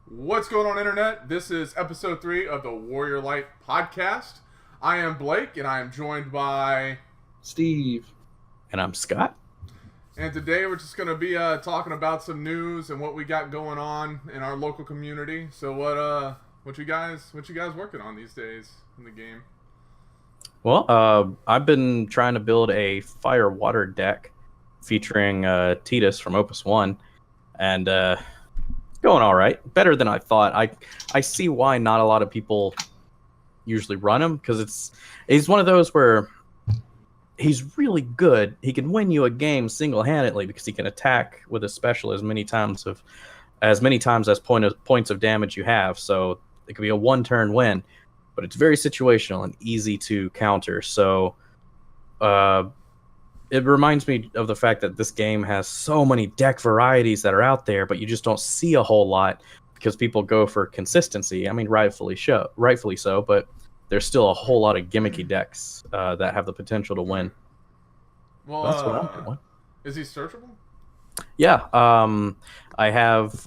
What's going on, Internet? This is episode 3 of the Warrior Light podcast. I am Blake, and I am joined by Steve. And I'm Scott. And today we're just going to be talking about some news and what we got going on in our local community. So what you guys working on these days in the game? Well, I've been trying to build a fire water deck featuring Titus from Opus 1, and it's going all right. Better than I thought. I see why not a lot of people usually run him, because he's one of those where he's really good. He can win you a game single-handedly because he can attack with a special as many times as points of damage you have. So it could be a one-turn win, but it's very situational and easy to counter. So it reminds me of the fact that this game has so many deck varieties that are out there, but you just don't see a whole lot because people go for consistency. I mean, rightfully so, but there's still a whole lot of gimmicky decks that have the potential to win. Well, that's what I'm doing. Is he searchable? Yeah, I have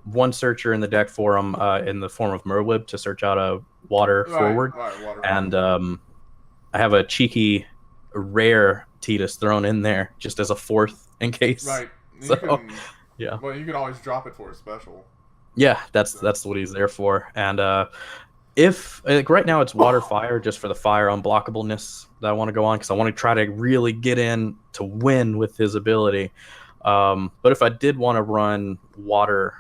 one searcher in the deck for him in the form of Merwib to search out a water forward, water and I have a cheeky rare Titus thrown in there just as a fourth in case. Right. So, yeah. Well, you can always drop it for a special. Yeah, that's what he's there for. And if right now it's water fire just for the fire unblockableness that I want to go on, because I want to try to really get in to win with his ability. But if I did want to run water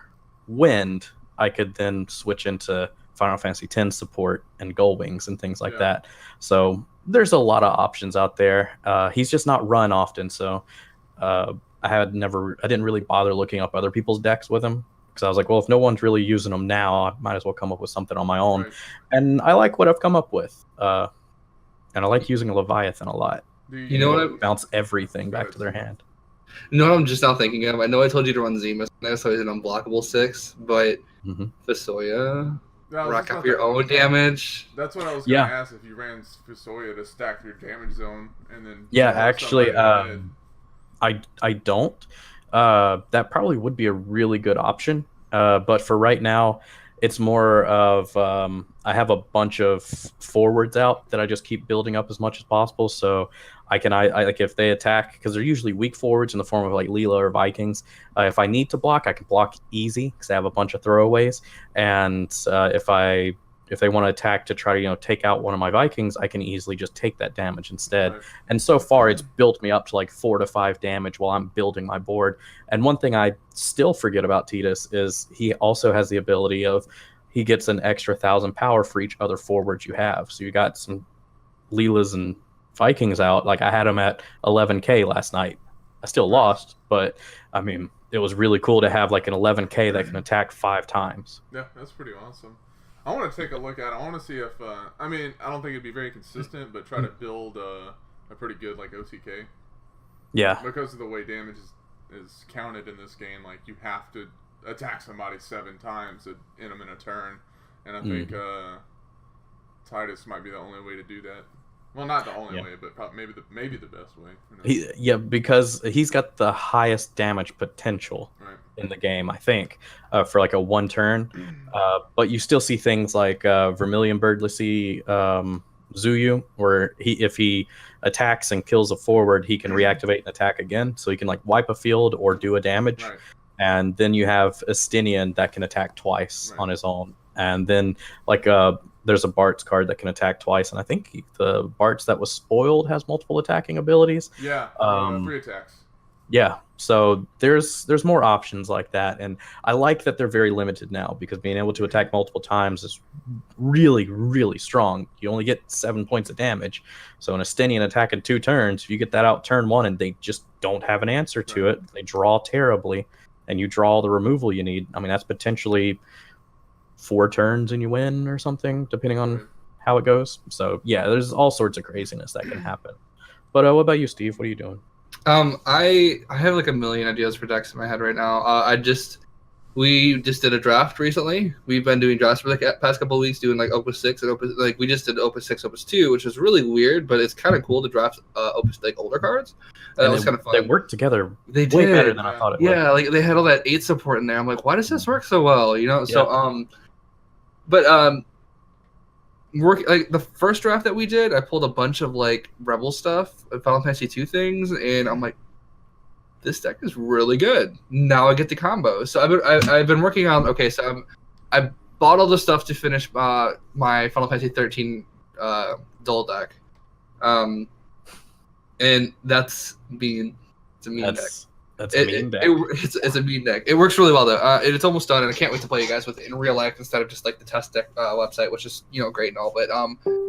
wind, I could then switch into Final Fantasy X support and Gull Wings and things like that. So there's a lot of options out there. He's just not run often, so I didn't really bother looking up other people's decks with him, because I was like, well, if no one's really using them now, I might as well come up with something on my own. Right. And I like what I've come up with. And I like using Leviathan a lot. You know what? Bounce everything back to their hand. You know what I'm just now thinking of? I know I told you to run Zemus, so he's an unblockable 6, but Fusoya, rack up your own damage. That's what I was going to ask, if you ran Fusoya to stack your damage zone and then... Yeah, actually, I don't. That probably would be a really good option. But for right now, it's more of I have a bunch of forwards out that I just keep building up as much as possible. So I like, if they attack, because they're usually weak forwards in the form of like Leela or Vikings. If I need to block, I can block easy because I have a bunch of throwaways. And if they want to attack to try to take out one of my Vikings, I can easily just take that damage instead. Right. And so far, it's built me up to like 4 to 5 damage while I'm building my board. And one thing I still forget about Titus is he also has the ability of he gets an extra 1,000 power for each other forwards you have. So you got some Leelas and Vikings out. Like, I had him at 11k last night. I still lost, but I mean, it was really cool to have like an 11k that can attack 5 times. Yeah, that's pretty awesome. I want to take a look at it. I want to see if, I mean, I don't think it'd be very consistent, but try to build a pretty good, like, OTK. Yeah. Because of the way damage is counted in this game, like, you have to attack somebody 7 times to end them in a turn. And I think Titus might be the only way to do that. Well, not the only way, but probably maybe the best way. Because he's got the highest damage potential in the game, I think, for like a one turn. But you still see things like Vermilion Birdlessy Zuyu, where if he attacks and kills a forward, he can reactivate and attack again. So he can like wipe a field or do a damage. Right. And then you have Estinian that can attack twice on his own. And then like there's a Bart's card that can attack twice, and I think the Bart's that was spoiled has multiple attacking abilities. Yeah, 3 attacks. Yeah, so there's more options like that, and I like that they're very limited now, because being able to attack multiple times is really, really strong. You only get 7 points of damage, so an Estinian attack in 2 turns, if you get that out turn 1 and they just don't have an answer to it, they draw terribly, and you draw the removal you need. I mean, that's potentially 4 turns and you win or something, depending on how it goes. So yeah, there's all sorts of craziness that can happen. But what about you, Steve? What are you doing? I have like a million ideas for decks in my head right now. I just We just did a draft recently. We've been doing drafts for the past couple of weeks, doing like Opus 6 and Opus, like we just did Opus 6, Opus 2, which was really weird, but it's kind of cool to draft Opus like older cards. That was kind of fun. They worked together way better than I thought it would. Yeah, like they had all that 8 support in there. I'm like, why does this work so well? You know, so like the first draft that we did, I pulled a bunch of like Rebel stuff, Final Fantasy 2 things, and I'm like, this deck is really good. Now I get the combo. So I've been working on. Okay, so I bought all the stuff to finish my Final Fantasy 13 dual deck, and that's mean. It's a mean deck. That's a mean deck. It's a mean deck. It works really well though. It's almost done, and I can't wait to play you guys with it in real life instead of just like the test deck website, which is great and all. But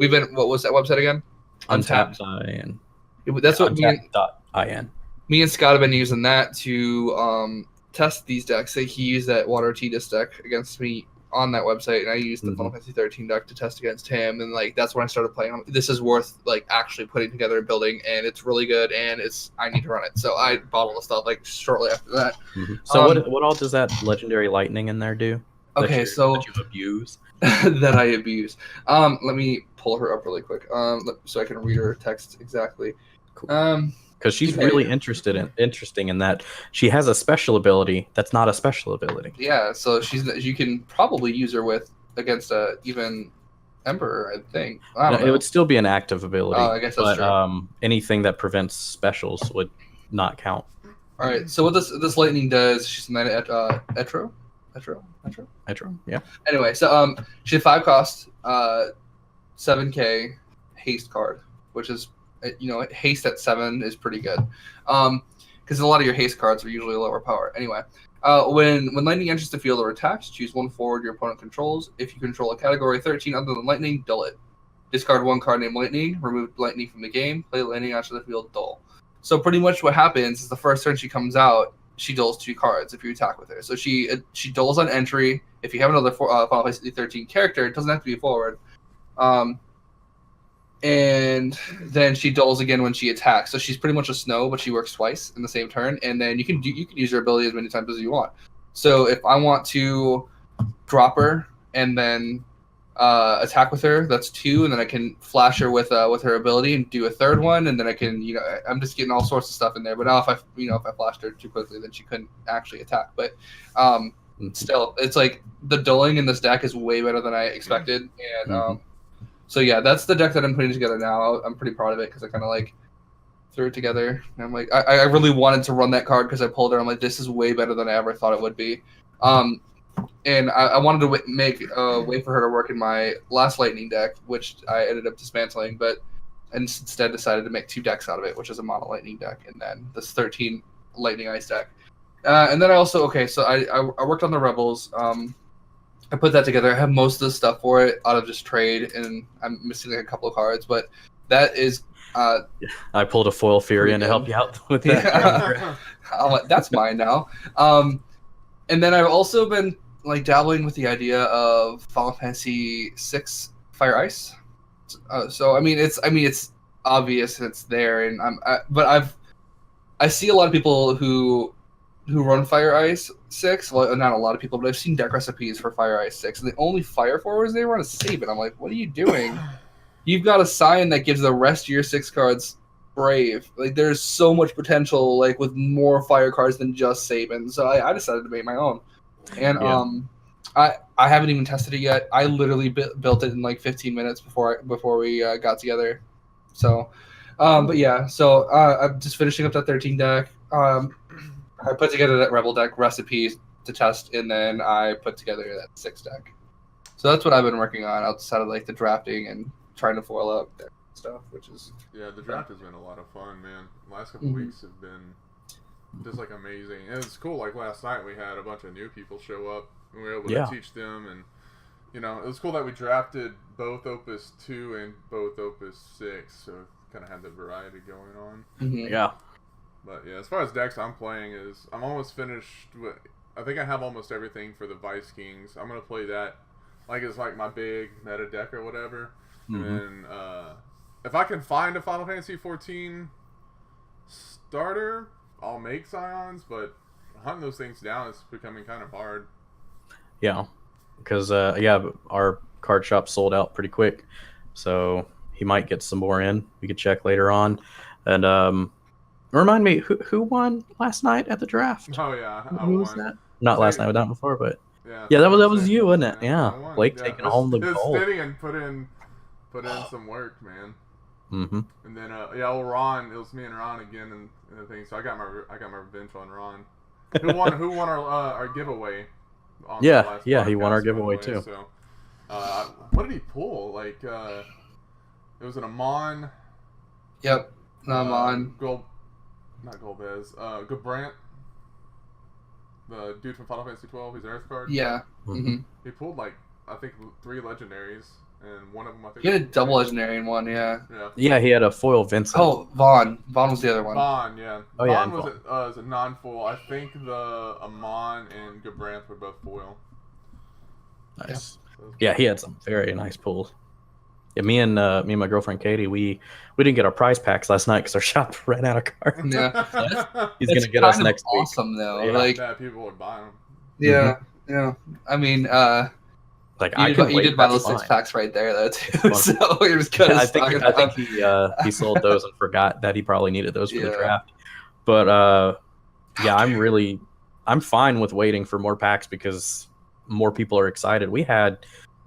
we've been. What was that website again? Untapped.in. That's what Untapped.in. Me and Scott have been using that to test these decks. So he used that Water Tidus deck against me on that website, and I used the Final Fantasy 13 deck to test against him. And like that's when I started playing. This is worth like actually putting together and building, and it's really good. And I need to run it, so I bought all the stuff like shortly after that. So what all does that Legendary Lightning in there do? Okay, that you abuse. That I abuse. Let me pull her up really quick. So I can read her text exactly. Cool. Because she's really interesting in that she has a special ability that's not a special ability. Yeah, so you can probably use her against even Emperor, I think. I don't know. It would still be an active ability. Oh, I guess that's true. Anything that prevents specials would not count. All right. So what this lightning does? She's made at Etro, yeah. Anyway, so she had 5 cost, 7K haste card, which is. Haste at 7 is pretty good, because a lot of your haste cards are usually lower power. Anyway, when lightning enters the field or attacks, choose one forward your opponent controls. If you control a category 13 other than lightning, dull it. Discard 1 card named lightning. Remove lightning from the game. Play lightning onto the field. Dull. So pretty much what happens is the first turn she comes out, she dulls 2 cards if you attack with her. So she dulls on entry. If you have another Final Fantasy 13 character, it doesn't have to be forward. And then she dulls again when she attacks. So she's pretty much a snow, but she works twice in the same turn. And then you can use her ability as many times as you want. So if I want to drop her and then attack with her, that's 2, and then I can flash her with her ability and do a third one, and then I can I'm just getting all sorts of stuff in there. But now if I flashed her too quickly, then she couldn't actually attack. But still, it's like the dulling in this deck is way better than I expected, and so yeah, that's the deck that I'm putting together now. I'm pretty proud of it because I kind of like threw it together. And I'm like, I really wanted to run that card because I pulled her. I'm like, this is way better than I ever thought it would be. And I wanted to make a way for her to work in my last Lightning deck, which I ended up dismantling, but instead decided to make 2 decks out of it, which is a Mono Lightning deck and then this 13 Lightning Ice deck. And then I also, so I worked on the Rebels. I put that together. I have most of the stuff for it out of just trade, and I'm missing like a couple of cards, but that is. I pulled a foil Furion to help you out with that. Yeah. I'm like, that's mine now. And then I've also been like dabbling with the idea of Final Fantasy VI Fire Ice. So I mean it's obvious and it's there, and I see a lot of people who run Fire Ice 6. Well, not a lot of people, but I've seen deck recipes for Fire Ice 6, and the only fire forwards they run is Save It. I'm like, what are you doing? You've got a sign that gives the rest of your 6 cards Brave. Like, there's so much potential, like, with more fire cards than just Sabin. So I decided to make my own. And I haven't even tested it yet. I literally built it in like 15 minutes before we got together. So, but yeah. So I'm just finishing up that 13 deck. I put together that Rebel deck recipe to test, and then I put together that 6 deck. So that's what I've been working on outside of like the drafting and trying to foil up that stuff, which is the draft has been a lot of fun, man. The last couple weeks have been just like amazing, and it's cool. Like last night, we had a bunch of new people show up, and we were able to teach them, and it was cool that we drafted both Opus 2 and both Opus 6, so kind of had the variety going on. Yeah. But yeah, as far as decks I'm playing I'm almost finished with. I think I have almost everything for the Vice Kings. I'm gonna play that, like it's like my big meta deck or whatever. And then if I can find a Final Fantasy 14 starter, I'll make Scions. But hunting those things down is becoming kind of hard. Yeah, because our card shop sold out pretty quick, so he might get some more in. We could check later on. And remind me, who won last night at the draft? Oh yeah, I Who was won. that? Not last night, but that before, but Yeah, yeah, that Thursday. was you, wasn't it? Yeah, I won. Blake Yeah, taking home the it's gold. fitting and put in some work, man. Mm-hmm. And then well, Ron, it was me and Ron again, and the thing. So I got my revenge on Ron. Who won our giveaway? On the last he won our podcast, giveaway by the way. too. So, what did he pull? Like, it was an Amon. Yep, Amon. Not Golbez. Gabrant. The dude from Final Fantasy 12. He's an Earth card. Yeah. Mm-hmm. He pulled like I think 3 legendaries, and one of them I think. He had a double legendary in one. Yeah. Yeah, he had a foil Vincent. Oh, Vaughn. Vaughn was the other one. Vaughn, yeah. Oh, Vaughn yeah, was a non-foil. I think the Amon and Gabranth were both foil. Nice. Yeah, he had some very nice pulls. Yeah, me and my girlfriend Katie, we didn't get our prize packs last night because our shop ran out of cards. Yeah. He's gonna get us next week. Awesome though. Yeah. Like people would buy them. Yeah, yeah. I mean, like you did buy those 6 packs right there though too. So you're just kind of. I think he sold those and forgot that he probably needed those for the draft. But I'm fine with waiting for more packs because more people are excited. We had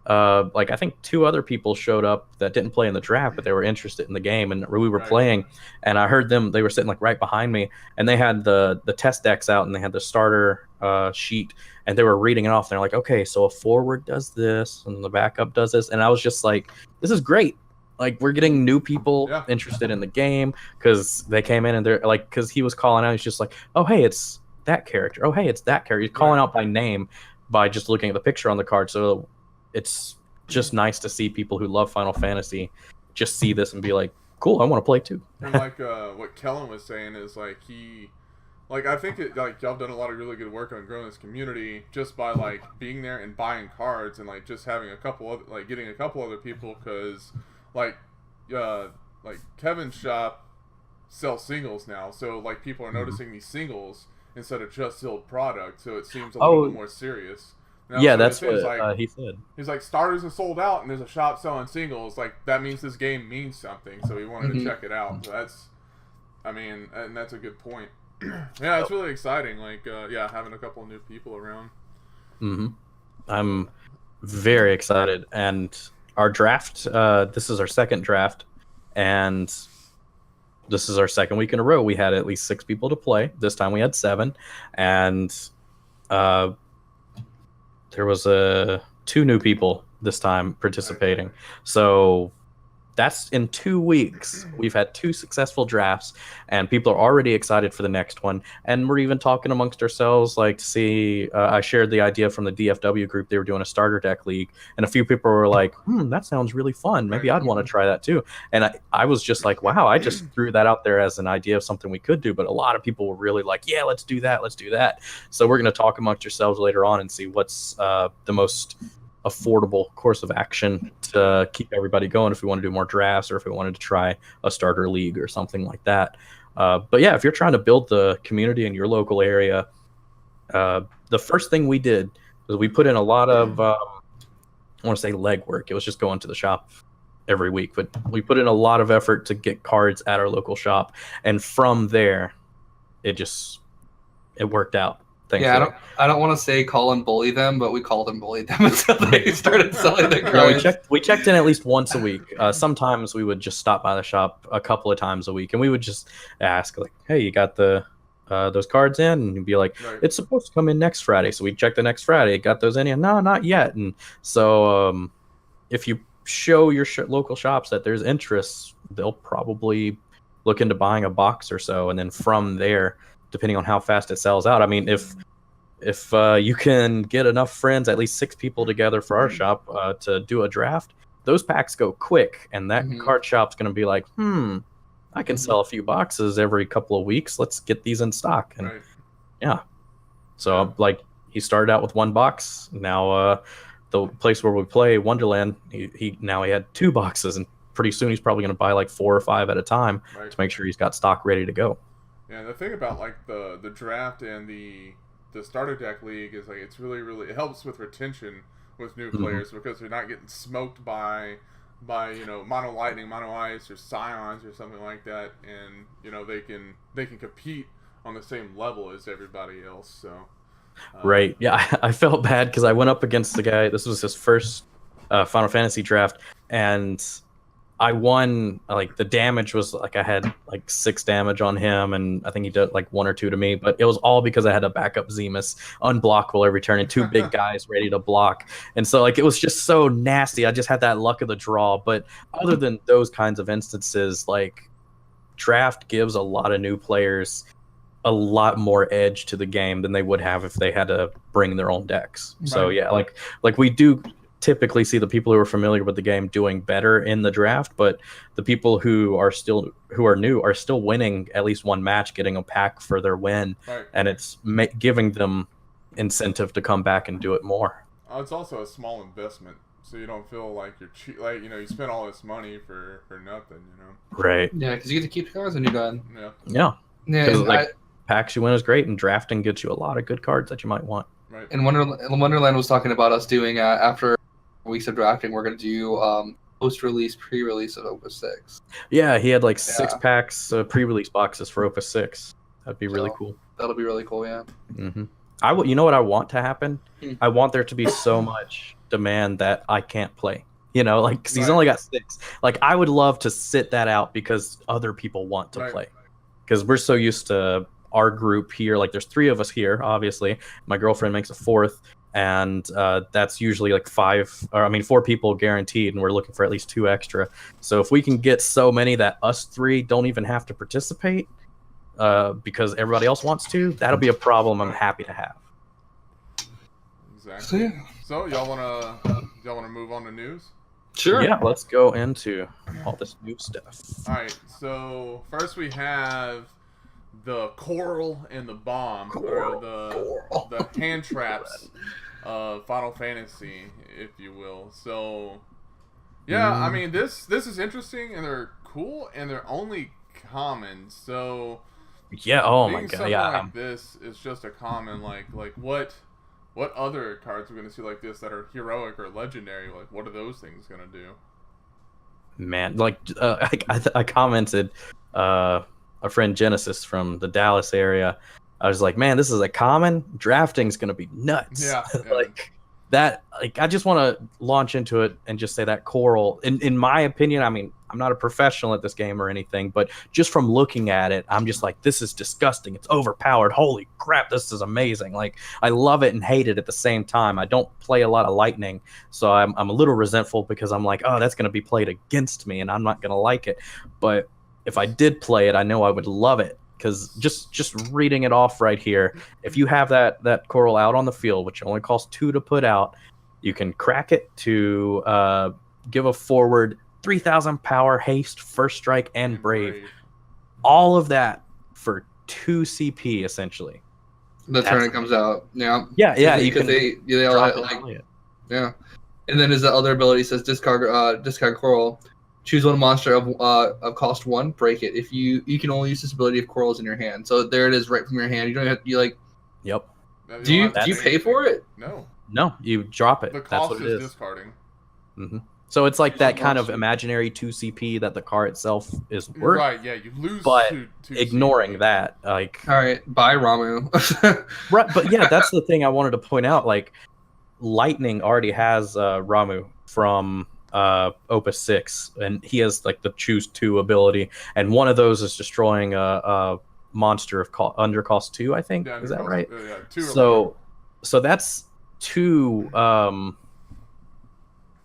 I think 2 other people showed up that didn't play in the draft, but they were interested in the game, and we were playing, and I heard them. They were sitting like right behind me, and they had the test decks out, and they had the starter sheet, and they were reading it off. And they're like, okay, so a forward does this, and the backup does this, and I was just like, this is great. Like, we're getting new people interested in the game because they came in and they're like, because he was calling out, he's just like, oh hey, it's that character. Oh hey, it's that character. He's calling out by name by just looking at the picture on the card. So it's just nice to see people who love Final Fantasy just see this and be like, cool, I want to play too. And like what Kellen was saying is like I think y'all have done a lot of really good work on growing this community just by like being there and buying cards and like just having getting a couple other people, because like Kevin's shop sells singles now, so like people are noticing these singles instead of just sealed product, so it seems a little bit more serious. Yeah, that's what he said. He's like, starters are sold out, and there's a shop selling singles. Like, that means this game means something, so he wanted to check it out. So and that's a good point. Yeah, it's really exciting. Like, having a couple of new people around. Mm-hmm. I'm very excited. And our draft, this is our second draft, and this is our second week in a row. We had at least 6 people to play. This time we had 7, and there was 2 new people this time participating. So that's in 2 weeks. We've had 2 successful drafts, and people are already excited for the next one. And we're even talking amongst ourselves, like, to see. I shared the idea from the DFW group. They were doing a starter deck league, and a few people were like, that sounds really fun. Maybe I'd want to try that too. And I was just like, wow, I just threw that out there as an idea of something we could do. But a lot of people were really like, yeah, let's do that. Let's do that. So we're going to talk amongst yourselves later on and see what's the most affordable course of action to keep everybody going if we want to do more drafts, or if we wanted to try a starter league or something like that. But yeah, if you're trying to build the community in your local area, the first thing we did was we put in a lot of I want to say legwork. It was just going to the shop every week, but we put in a lot of effort to get cards at our local shop, and from there it worked out. Yeah, I don't want to say call and bully them, but we called and bullied them until they started selling their cards. We checked in at least once a week. Sometimes we would just stop by the shop a couple of times a week, and we would just ask, like, hey, you got those cards in? And he'd be like, it's supposed to come in next Friday. So we'd check the next Friday. Got those in? No, not yet. And so if you show your local shops that there's interest, they'll probably look into buying a box or so. And then from there, depending on how fast it sells out. I mean, if you can get enough friends, at least 6 people together for our shop to do a draft, those packs go quick, and that card shop's going to be like, I can sell a few boxes every couple of weeks. Let's get these in stock. And so like he started out with 1 box. Now the place where we play, Wonderland, he had 2 boxes, and pretty soon he's probably going to buy like 4 or 5 at a time to make sure he's got stock ready to go. Yeah, the thing about like the draft and the the starter deck league is like it's really it helps with retention with new players because they're not getting smoked by mono lightning, mono ice, or scions or something like that, and they can compete on the same level as everybody else. So right, yeah, I felt bad because I went up against the guy. This was his first Final Fantasy draft, and I won. Like the damage was like I had like 6 damage on him, and I think he did like 1 or 2 to me. But it was all because I had a backup Zemus, unblockable every turn, and 2 big guys ready to block. And so like it was just so nasty. I just had that luck of the draw. But other than those kinds of instances, like draft gives a lot of new players a lot more edge to the game than they would have if they had to bring their own decks. Right. So yeah, like we do typically see the people who are familiar with the game doing better in the draft, but the people who are new are still winning at least one match, getting a pack for their win, right. And it's giving them incentive to come back and do it more. It's also a small investment, so you don't feel like you're cheap. Like you spend all this money for nothing. Right? Yeah, because you get to keep the cards when you're done. Yeah. Like packs you win is great, and drafting gets you a lot of good cards that you might want. Right. And Wonderland was talking about us doing after weeks of drafting, we're going to do post-release, pre-release of Opus 6. Yeah, he had like 6 packs, pre-release boxes for Opus 6. That'd be really cool. That'll be really cool, yeah. Mm-hmm. You know what I want to happen? I want there to be so much demand that I can't play. Like, 'cause he's only got 6. Like, I would love to sit that out because other people want to play. Because we're so used to our group here. Like, there's 3 of us here, obviously. My girlfriend makes a 4th. And that's usually like 4 people guaranteed, and we're looking for at least 2 extra. So if we can get so many that us 3 don't even have to participate because everybody else wants to, that'll be a problem I'm happy to have. Exactly. So y'all wanna move on to news? Sure. Yeah, let's go into all this new stuff. All right. So first we have the coral and the bomb, or the hand traps of Final Fantasy, if you will. So, yeah, I mean this is interesting, and they're cool, and they're only common. So, yeah, oh my god, yeah. Like this is just a common. Like what other cards are we gonna see like this that are heroic or legendary? Like, what are those things gonna do? Man, like I commented. A friend Genesis from the Dallas area, I was like, man, this is a common. Drafting's gonna be nuts. Yeah. Like that. Like I just want to launch into it and just say that coral. In my opinion, I mean, I'm not a professional at this game or anything, but just from looking at it, I'm just like, this is disgusting. It's overpowered. Holy crap, this is amazing. Like I love it and hate it at the same time. I don't play a lot of lightning, so I'm a little resentful because I'm like, oh, that's gonna be played against me, and I'm not gonna like it, but if I did play it, I know I would love it, because just reading it off right here, if you have that coral out on the field, which only costs 2 to put out, you can crack it to give a forward 3,000 power, haste, first strike, and brave. All of that for 2 CP, essentially. The turn it comes out. Yeah. Yeah. Because they all like yeah. And then his other ability says discard coral. Choose one monster of cost 1, break it. If you can only use this ability if coral's in your hand. So there it is, right from your hand. You don't have to like. Yep. Do you pay for it? No, you drop it. The cost That's what it is. Discarding. Mm-hmm. So it's like that kind of imaginary 2 CP that the card itself is worth. Right. Yeah, you lose. But 2 ignoring CP. That, like. All right, bye Ramu. Right, but yeah, that's the thing I wanted to point out. Like, Lightning already has Ramu from Opus 6, and he has like the choose 2 ability, and one of those is destroying a monster of under cost 2, I think. Is that right? Yeah, 2. So that's 2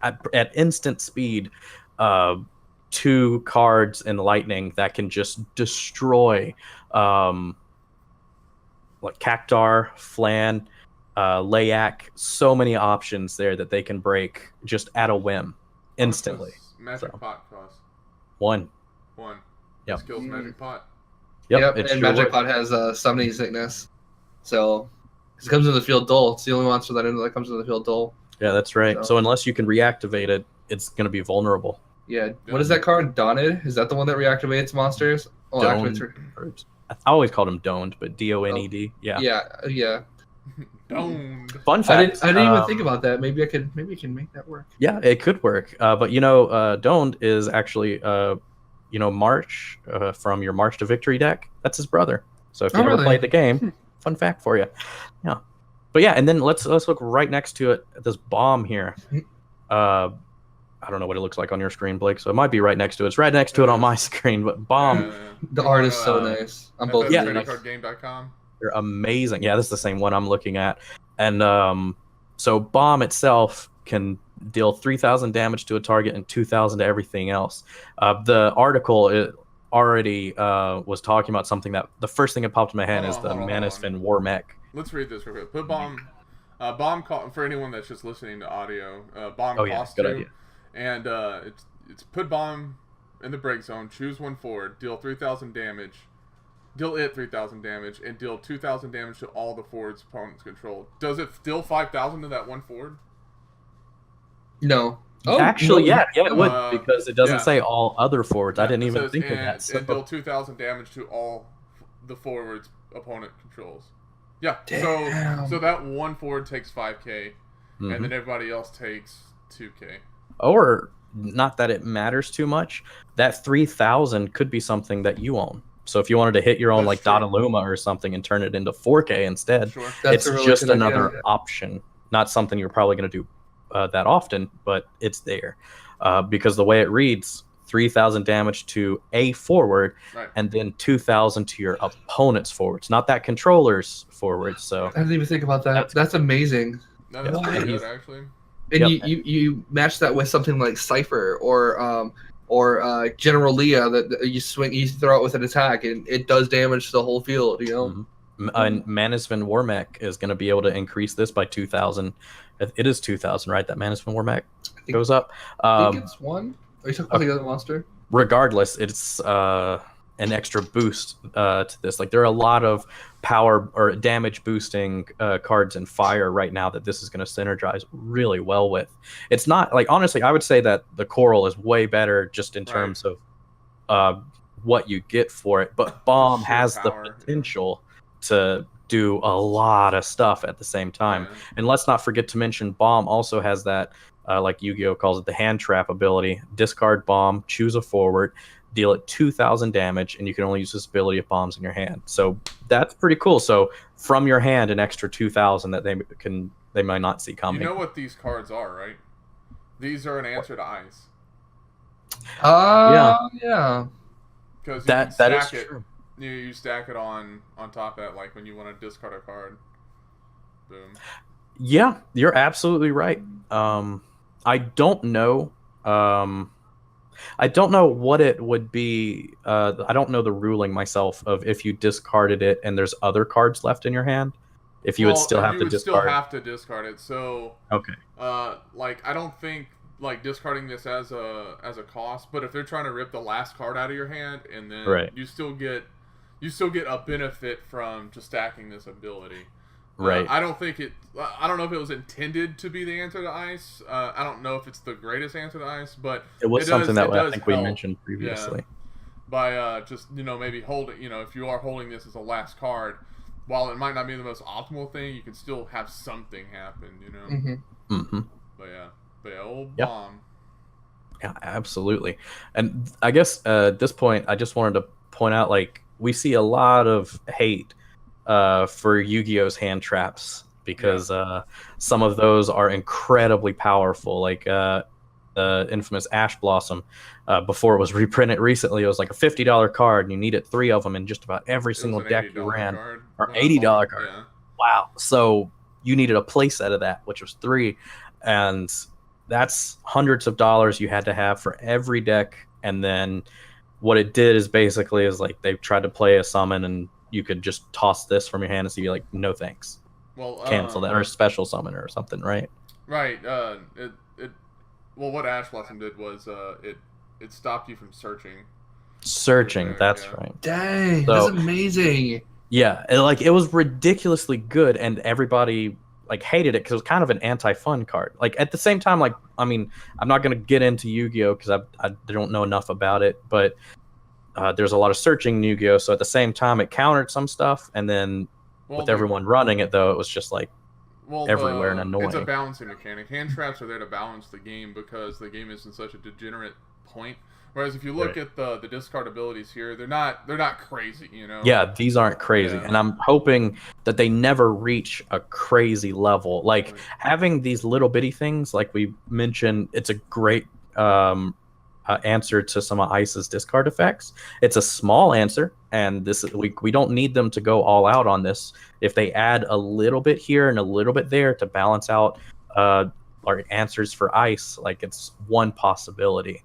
at instant speed, 2 cards in Lightning that can just destroy like Cactar, Flan, Layak, so many options there that they can break just at a whim. Instantly. Magic Pot cost 1. Yep. This kills Magic Pot. Yep, and Magic Pot has summoning sickness, so it comes into the field dull. It's the only monster that comes into the field dull. Yeah, that's right. So unless you can reactivate it, it's going to be vulnerable. Yeah. What is that card? Dawned? Is that the one that reactivates monsters? I always called him Doned, but Doned. Yeah. Yeah. Don't. Fun fact. I didn't even think about that. Maybe I can make that work. Yeah, it could work. But Doned is actually March from your March to Victory deck. That's his brother. So if you never played the game, fun fact for you. Yeah. But yeah, and then let's look right next to it at this bomb here. I don't know what it looks like on your screen, Blake. So it might be right next to it. It's right next to it on my screen. But bomb. The art is so nice. I'm both. Yeah. FFTCGame.com. They're amazing. Yeah, this is the same one I'm looking at. And so bomb itself can deal 3,000 damage to a target and 2,000 to everything else. The article already was talking about something that the first thing that popped in my head is the Manasvin War Mech. Let's read this real quick. Put bomb. Bomb for anyone that's just listening to audio. Bomb costs good 2. idea. And it's put bomb in the break zone. Choose one forward. Deal 3,000 damage. Deal it 3,000 damage and deal 2,000 damage to all the forwards opponents control. Does it deal 5,000 to that one forward? No. Actually, yeah, it would, because it doesn't say all other forwards. I didn't even think of that. And deal 2,000 damage to all the forwards opponent controls. Yeah. Damn. So that one forward takes 5k, and then everybody else takes 2k. Or not that it matters too much. That 3,000 could be something that you own. So if you wanted to hit your own Dataluma or something and turn it into 4K instead, it's just another option. Not something you're probably going to do that often, but it's there. Because the way it reads, 3,000 damage to a forward, and then 2,000 to your opponent's forwards, not that controller's forwards. So I didn't even think about that. That's amazing. That's pretty good, actually. And you match that with something like Cypher or General Leah that you throw it with an attack and it does damage to the whole field, you know. And Manasvin War Mech is going to be able to increase this by 2,000. It is 2,000, right? That Manasvin War Mech goes up. I think it's 1. Are you talking about the other monster? Regardless, it's an extra boost to this. Like, there are a lot of power or damage boosting cards in Fire right now that this is going to synergize really well with. It's not like, honestly, I would say that the Coral is way better just in terms of what you get for it, but Bomb has the potential to do a lot of stuff at the same time. And let's not forget to mention Bomb also has that like Yu-Gi-Oh calls it, the hand trap ability. Discard Bomb, choose a forward, deal it 2,000 damage, and you can only use this ability if Bomb's in your hand. So that's pretty cool. So from your hand, an extra 2,000 that they might not see coming. You know what these cards are, right? These are an answer to ice. Yeah. Because that is true. You stack it on top of that, like when you want to discard a card. Boom. Yeah, you're absolutely right. I don't know. I don't know what it would be. I don't know the ruling myself of if you discarded it and there's other cards left in your hand. If you would still have to discard. Still have to discard it. So okay. Like I don't think like discarding this as a cost, but if they're trying to rip the last card out of your hand and then you still get a benefit from just stacking this ability. Right. I don't know if it was intended to be the answer to ice. I don't know if it's the greatest answer to ice, but it was something that I think we mentioned previously. By just maybe holding, if you are holding this as a last card, while it might not be the most optimal thing, you can still have something happen. But yeah, old Bomb. Yeah, absolutely. And I guess at this point, I just wanted to point out, like, we see a lot of hate for Yu-Gi-Oh's hand traps because some of those are incredibly powerful, like the infamous Ash Blossom. Before it was reprinted recently, it was like a $50 card, and you needed 3 of them in just about every single deck you ran. Or $80 card. Yeah. Wow. So you needed a playset of that, which was 3, and that's hundreds of dollars you had to have for every deck. And then what it did is basically like they tried to play a summon, and you could just toss this from your hand and see like, no thanks. Well, cancel that, or a special summon or something, right? Right. Well, what Ash Blossom did was it stopped you from searching. That's right. Dang, that's amazing. Yeah, it was ridiculously good, and everybody like hated it because it was kind of an anti-fun card. Like at the same time, like I mean, I'm not gonna get into Yu-Gi-Oh because I don't know enough about it, but there's a lot of searching in Yu-Gi-Oh, so at the same time it countered some stuff, and then With everyone running it, though, it was just like everywhere and annoying. It's a balancing mechanic. Hand traps are there to balance the game because the game is in such a degenerate point. Whereas if you look at the discard abilities here, they're not crazy, you know. Yeah, these aren't crazy, and I'm hoping that they never reach a crazy level. Like having these little bitty things, like we mentioned, it's a great answer to some of Ice's discard effects. It's a small answer, and we don't need them to go all out on this. If they add a little bit here and a little bit there to balance out our answers for Ice, like it's one possibility.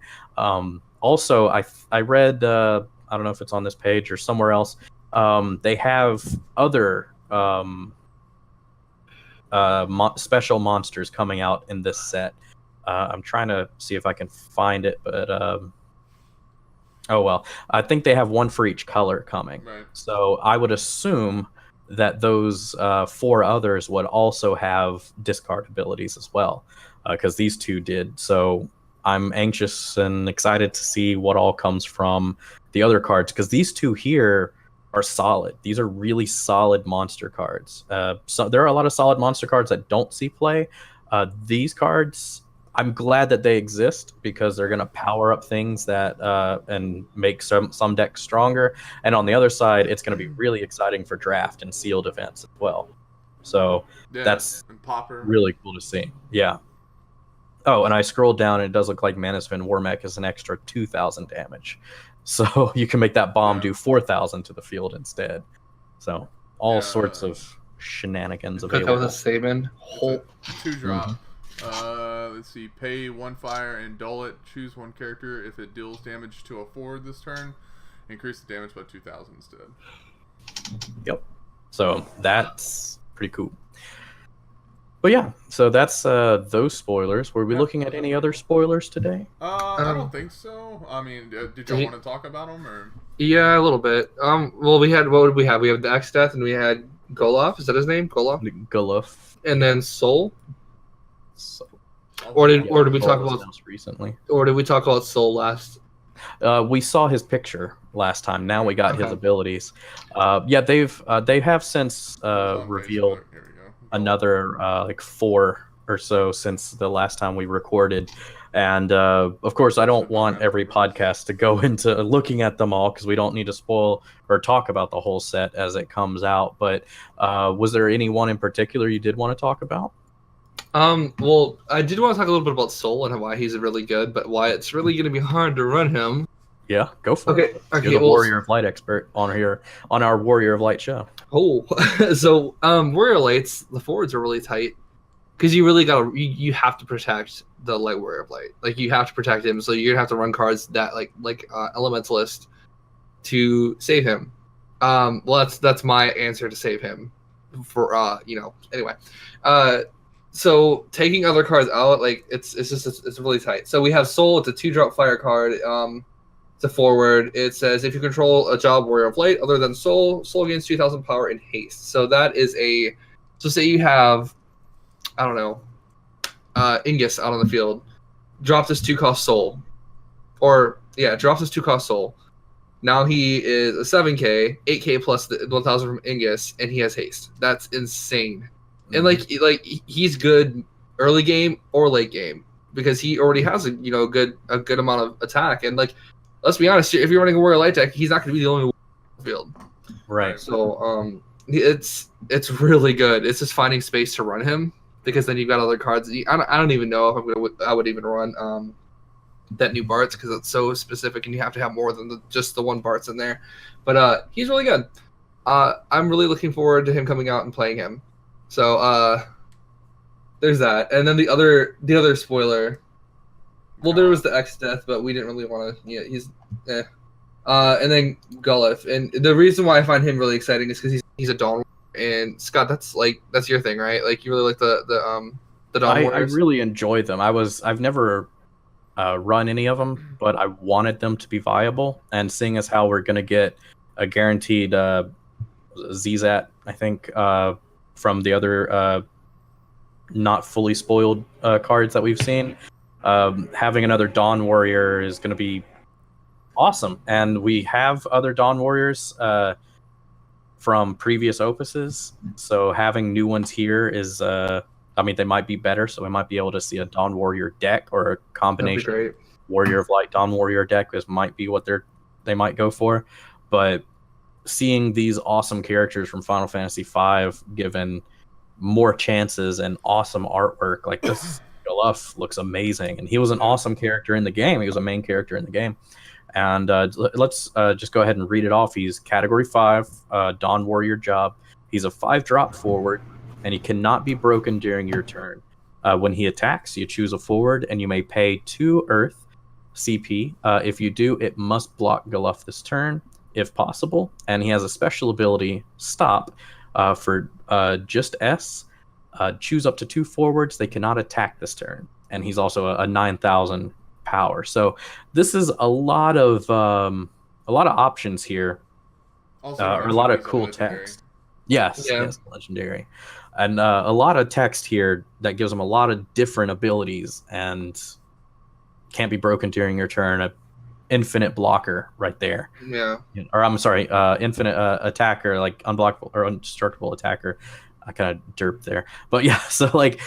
Also, I read, I don't know if it's on this page or somewhere else, they have other special monsters coming out in this set. I'm trying to see if I can find it, but oh well. I think they have one for each color coming. Right. So I would assume that those 4 others would also have discard abilities as well, because these 2 did. So I'm anxious and excited to see what all comes from the other cards, because these 2 here are solid. These are really solid monster cards. So there are a lot of solid monster cards that don't see play. These cards, I'm glad that they exist because they're going to power up things that and make some decks stronger. And on the other side, it's going to be really exciting for draft and sealed events as well. So that's really cool to see. Yeah. Oh, and I scrolled down, and it does look like Manasvin Warmech is an extra 2,000 damage. So you can make that bomb do 4,000 to the field instead. So all sorts of shenanigans available. Put that with a Saban. 2-drop. Let's see. Pay 1 fire and dull it. Choose 1 character. If it deals damage to a forward this turn, increase the damage by 2,000 instead. Yep. So that's pretty cool. But yeah, so that's those spoilers. Were we looking at any other spoilers today? I don't think so. I mean, did y'all want to talk about them or? Yeah, a little bit. Well, we had, what did we have? We have the X Death, and we had Golov. Is that his name? Golov. Golov. And then Soul. Or did we talk about recently? Or did we talk about Soul last? We saw his picture last time. Now we got his abilities. Yeah, they have since revealed another like 4 or so since the last time we recorded. And of course, I don't want every podcast to go into looking at them all because we don't need to spoil or talk about the whole set as it comes out. But was there any one in particular you did want to talk about? Well, I did want to talk a little bit about Soul and why he's really good, but why it's really going to be hard to run him. Yeah, go for it. You're the Warrior of Light expert on our Warrior of Light show. Oh, so Warrior Lights, the forwards are really tight because you really you have to protect the Light Warrior of Light. Like you have to protect him, so you're gonna have to run cards that like Elementalist to save him. Well, that's my answer to save him. For anyway, so taking other cards out, like it's really tight. So we have Soul. It's a 2-drop fire card. It's a forward. It says if you control a job Warrior of Light other than Soul gains 2,000 power and haste. So that is so say you have, I don't know, Ingus out on the field, drop this 2-cost Soul, drop this 2-cost Soul. Now he is a 7K, 8K plus the 1,000 from Ingus, and he has haste. That's insane. And like he's good early game or late game because he already has a good amount of attack. And like, let's be honest, if you're running a Warrior Light deck, he's not going to be the only one on the field. Right. So it's really good. It's just finding space to run him because then you've got other cards. I don't even know if I would even run that new Bartz because it's so specific and you have to have more than just the one Bartz in there. But he's really good. I'm really looking forward to him coming out and playing him. So there's that, and then the other spoiler. Well, there was the X Death, but we didn't really want to. Yeah, he's. And then Gullif, and the reason why I find him really exciting is because he's a Dawn. And Scott, that's your thing, right? Like you really like the Dawn Warriors. I really enjoy them. I've never run any of them, but I wanted them to be viable. And seeing as how we're gonna get a guaranteed Zzat, I think. From the other not fully spoiled cards that we've seen. Having another Dawn Warrior is going to be awesome. And we have other Dawn Warriors from previous opuses. So having new ones here is, I mean, they might be better. So we might be able to see a Dawn Warrior deck or a combination great. Warrior of Light, Dawn Warrior deck. This might be what they might go for. But seeing these awesome characters from Final Fantasy V given more chances and awesome artwork, like this Galuf looks amazing, and he was an awesome character in the game. He was a main character in the game. And let's just go ahead and read it off. He's category 5, Dawn Warrior job. He's a 5-drop forward, and he cannot be broken during your turn. When he attacks, you choose a forward, and you may pay 2 Earth CP. If you do, it must block Galuf this turn, if possible. And he has a special ability, Stop, for just S. Choose up to 2 forwards. They cannot attack this turn. And he's also a 9,000 power. So this is a lot of options here. Also, Or a lot of cool text. Yes, legendary. And a lot of text here that gives him a lot of different abilities and can't be broken during your turn. A infinite blocker right there. Yeah. Or I'm sorry, infinite attacker, like unblockable or indestructible attacker. I kind of derped there. But yeah, so like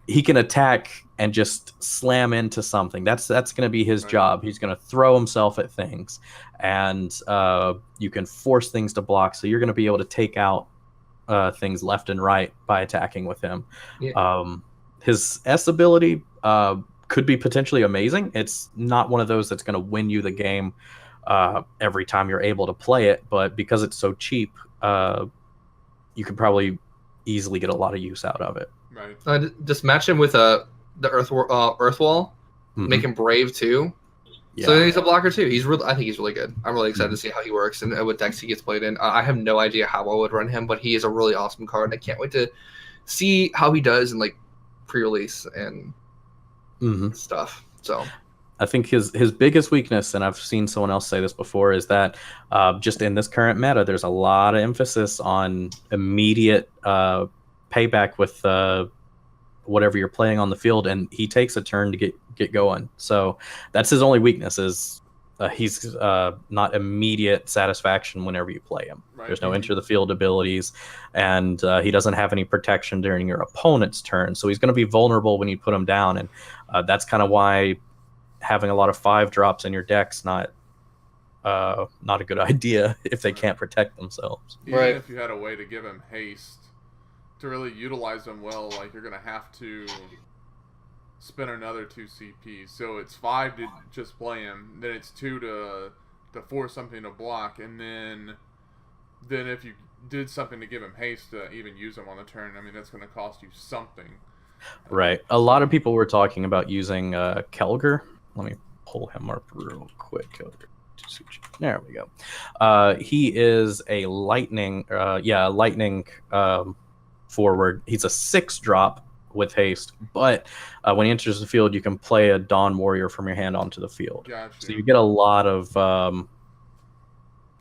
he can attack and just slam into something. That's going to be his job. He's going to throw himself at things, and you can force things to block. So you're going to be able to take out things left and right by attacking with him. Yeah. His S ability could be potentially amazing. It's not one of those that's going to win you the game every time you're able to play it, but because it's so cheap, you could probably easily get a lot of use out of it. Right. Just match him with the Earth Wall. Mm-hmm. Make him brave too. Yeah. So he's a blocker too. I think he's really good. I'm really excited to see how he works and what decks he gets played in. I have no idea how I would run him, but he is a really awesome card. I can't wait to see how he does in like pre-release and stuff. So I think his biggest weakness, and I've seen someone else say this before, is that just in this current meta, there's a lot of emphasis on immediate payback with whatever you're playing on the field, and he takes a turn to get going. So that's his only weakness, is he's not immediate satisfaction whenever you play him. Right. There's no enter the field abilities, and he doesn't have any protection during your opponent's turn. So he's going to be vulnerable when you put him down, and that's kind of why having a lot of 5-drops in your deck's not a good idea if they can't protect themselves. Even if you had a way to give him haste to really utilize them well, like you're gonna have to spend another 2 CP. So it's 5 to just play him, then it's 2 to force something to block, and then if you did something to give him haste to even use him on the turn, I mean that's gonna cost you something. Right. A lot of people were talking about using Kelger. Let me pull him up real quick. There we go. He is a lightning forward. He's a 6-drop with haste, but when he enters the field, you can play a Dawn Warrior from your hand onto the field. Gotcha. So you get a lot of value.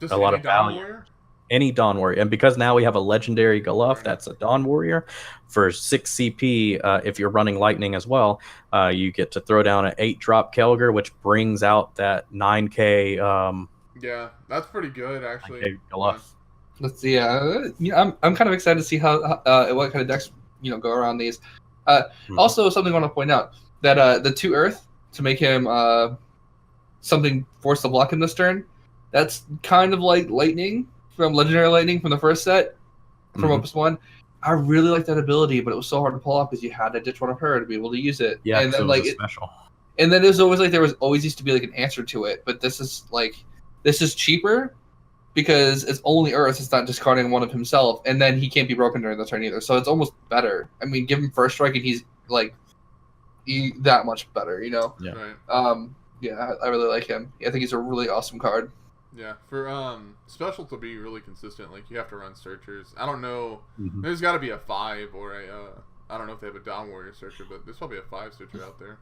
Warrior? Any Dawn Warrior, and because now we have a legendary Galuf, that's a Dawn Warrior for 6 CP. If you're running lightning as well, you get to throw down an 8-drop Kelger, which brings out that 9K. Yeah, that's pretty good actually. Galuf. Let's see. I'm kind of excited to see how what kind of decks go around these. Also, something I want to point out that the 2 Earth to make him something force to block him this turn. That's kind of like lightning. From Legendary Lightning from the first set, from Opus 1. I really like that ability, but it was so hard to pull off because you had to ditch one of her to be able to use it. Yeah, and then like special. And then there's always used to be like an answer to it, but this is cheaper because it's only Earth. It's not discarding one of himself, and then he can't be broken during the turn either. So it's almost better. I mean, give him first strike, and he's like that much better. Yeah. Right. Yeah, I really like him. I think he's a really awesome card. Yeah, for special to be really consistent, like you have to run searchers. I don't know. There's got to be a 5 or a. I don't know if they have a Dawn Warrior searcher, but there's probably a 5 searcher out there.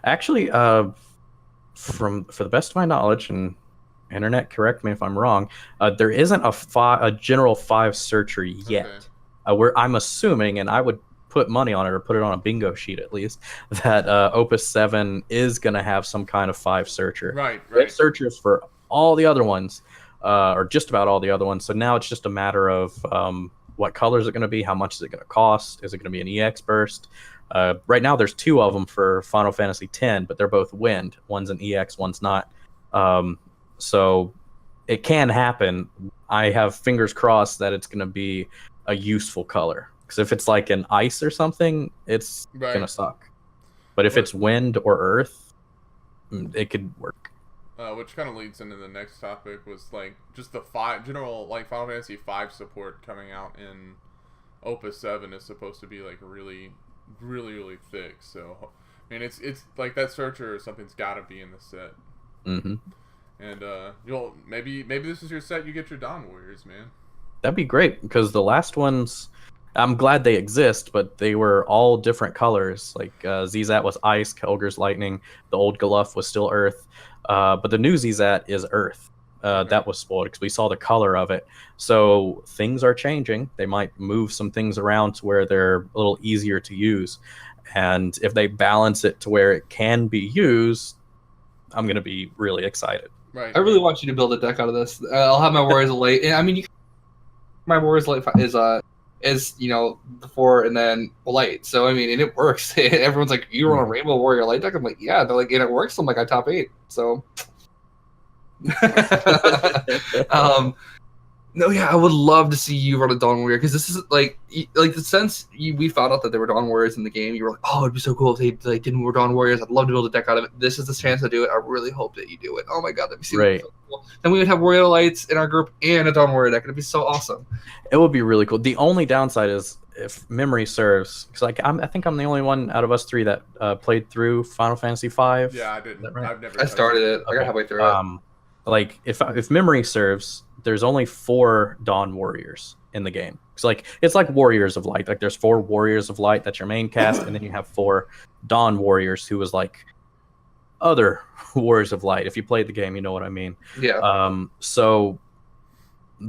Actually, for the best of my knowledge, and internet, correct me if I'm wrong, there isn't a general 5 searcher yet. Okay. Where I'm assuming, and I would put money on it or put it on a bingo sheet at least, that Opus 7 is going to have some kind of 5 searcher. Right. They have searchers for all the other ones, or just about all the other ones. So now it's just a matter of what colors are going to be, how much is it going to cost, is it going to be an EX burst? Right now there's 2 of them for Final Fantasy X, but they're both wind. One's an EX, one's not. So it can happen. I have fingers crossed that it's going to be a useful color. Because if it's like an ice or something, it's going to suck. But if it's wind or earth, it could work. Which kind of leads into the next topic, was like just the general like Final Fantasy V support coming out in Opus 7 is supposed to be like really thick. So I mean it's like that searcher or something's got to be in the set. Mm-hmm. And you'll maybe this is your set. You get your Dawn Warriors, man. That'd be great, because the last ones, I'm glad they exist, but they were all different colors. Like Zizat was ice, Kelger's lightning, the old Galuf was still earth, but the new Zizat is earth. That was spoiled because we saw the color of it. So things are changing. They might move some things around to where they're a little easier to use. And if they balance it to where it can be used, I'm going to be really excited. Right. I really want you to build a deck out of this. I'll have my Warriors of Light. I mean, my Warriors of Light is the 4 and then Light. So I mean, and it works. Everyone's like, "You run a Rainbow Warrior Light deck?" I'm like, "Yeah." They're like, "And it works." I'm like, "I top 8." So. No, yeah, I would love to see you run a Dawn Warrior, because this is like the sense we found out that there were Dawn Warriors in the game. You were like, "Oh, it'd be so cool if they didn't were Dawn Warriors. I'd love to build a deck out of it." This is the chance to do it. I really hope that you do it. Oh my god, that'd be so cool. Then we would have Warrior Lights in our group and a Dawn Warrior deck. It'd be so awesome. It would be really cool. The only downside is, if memory serves, because like I think I'm the only one out of us 3 that played through Final Fantasy V. Yeah, I didn't. Right? I've never. I started it. I got halfway through it. Like if memory serves, there's only 4 Dawn Warriors in the game. It's like Warriors of Light. Like there's 4 Warriors of Light, that's your main cast, and then you have 4 Dawn Warriors, who was like other Warriors of Light. If you played the game, you know what I mean. Yeah. So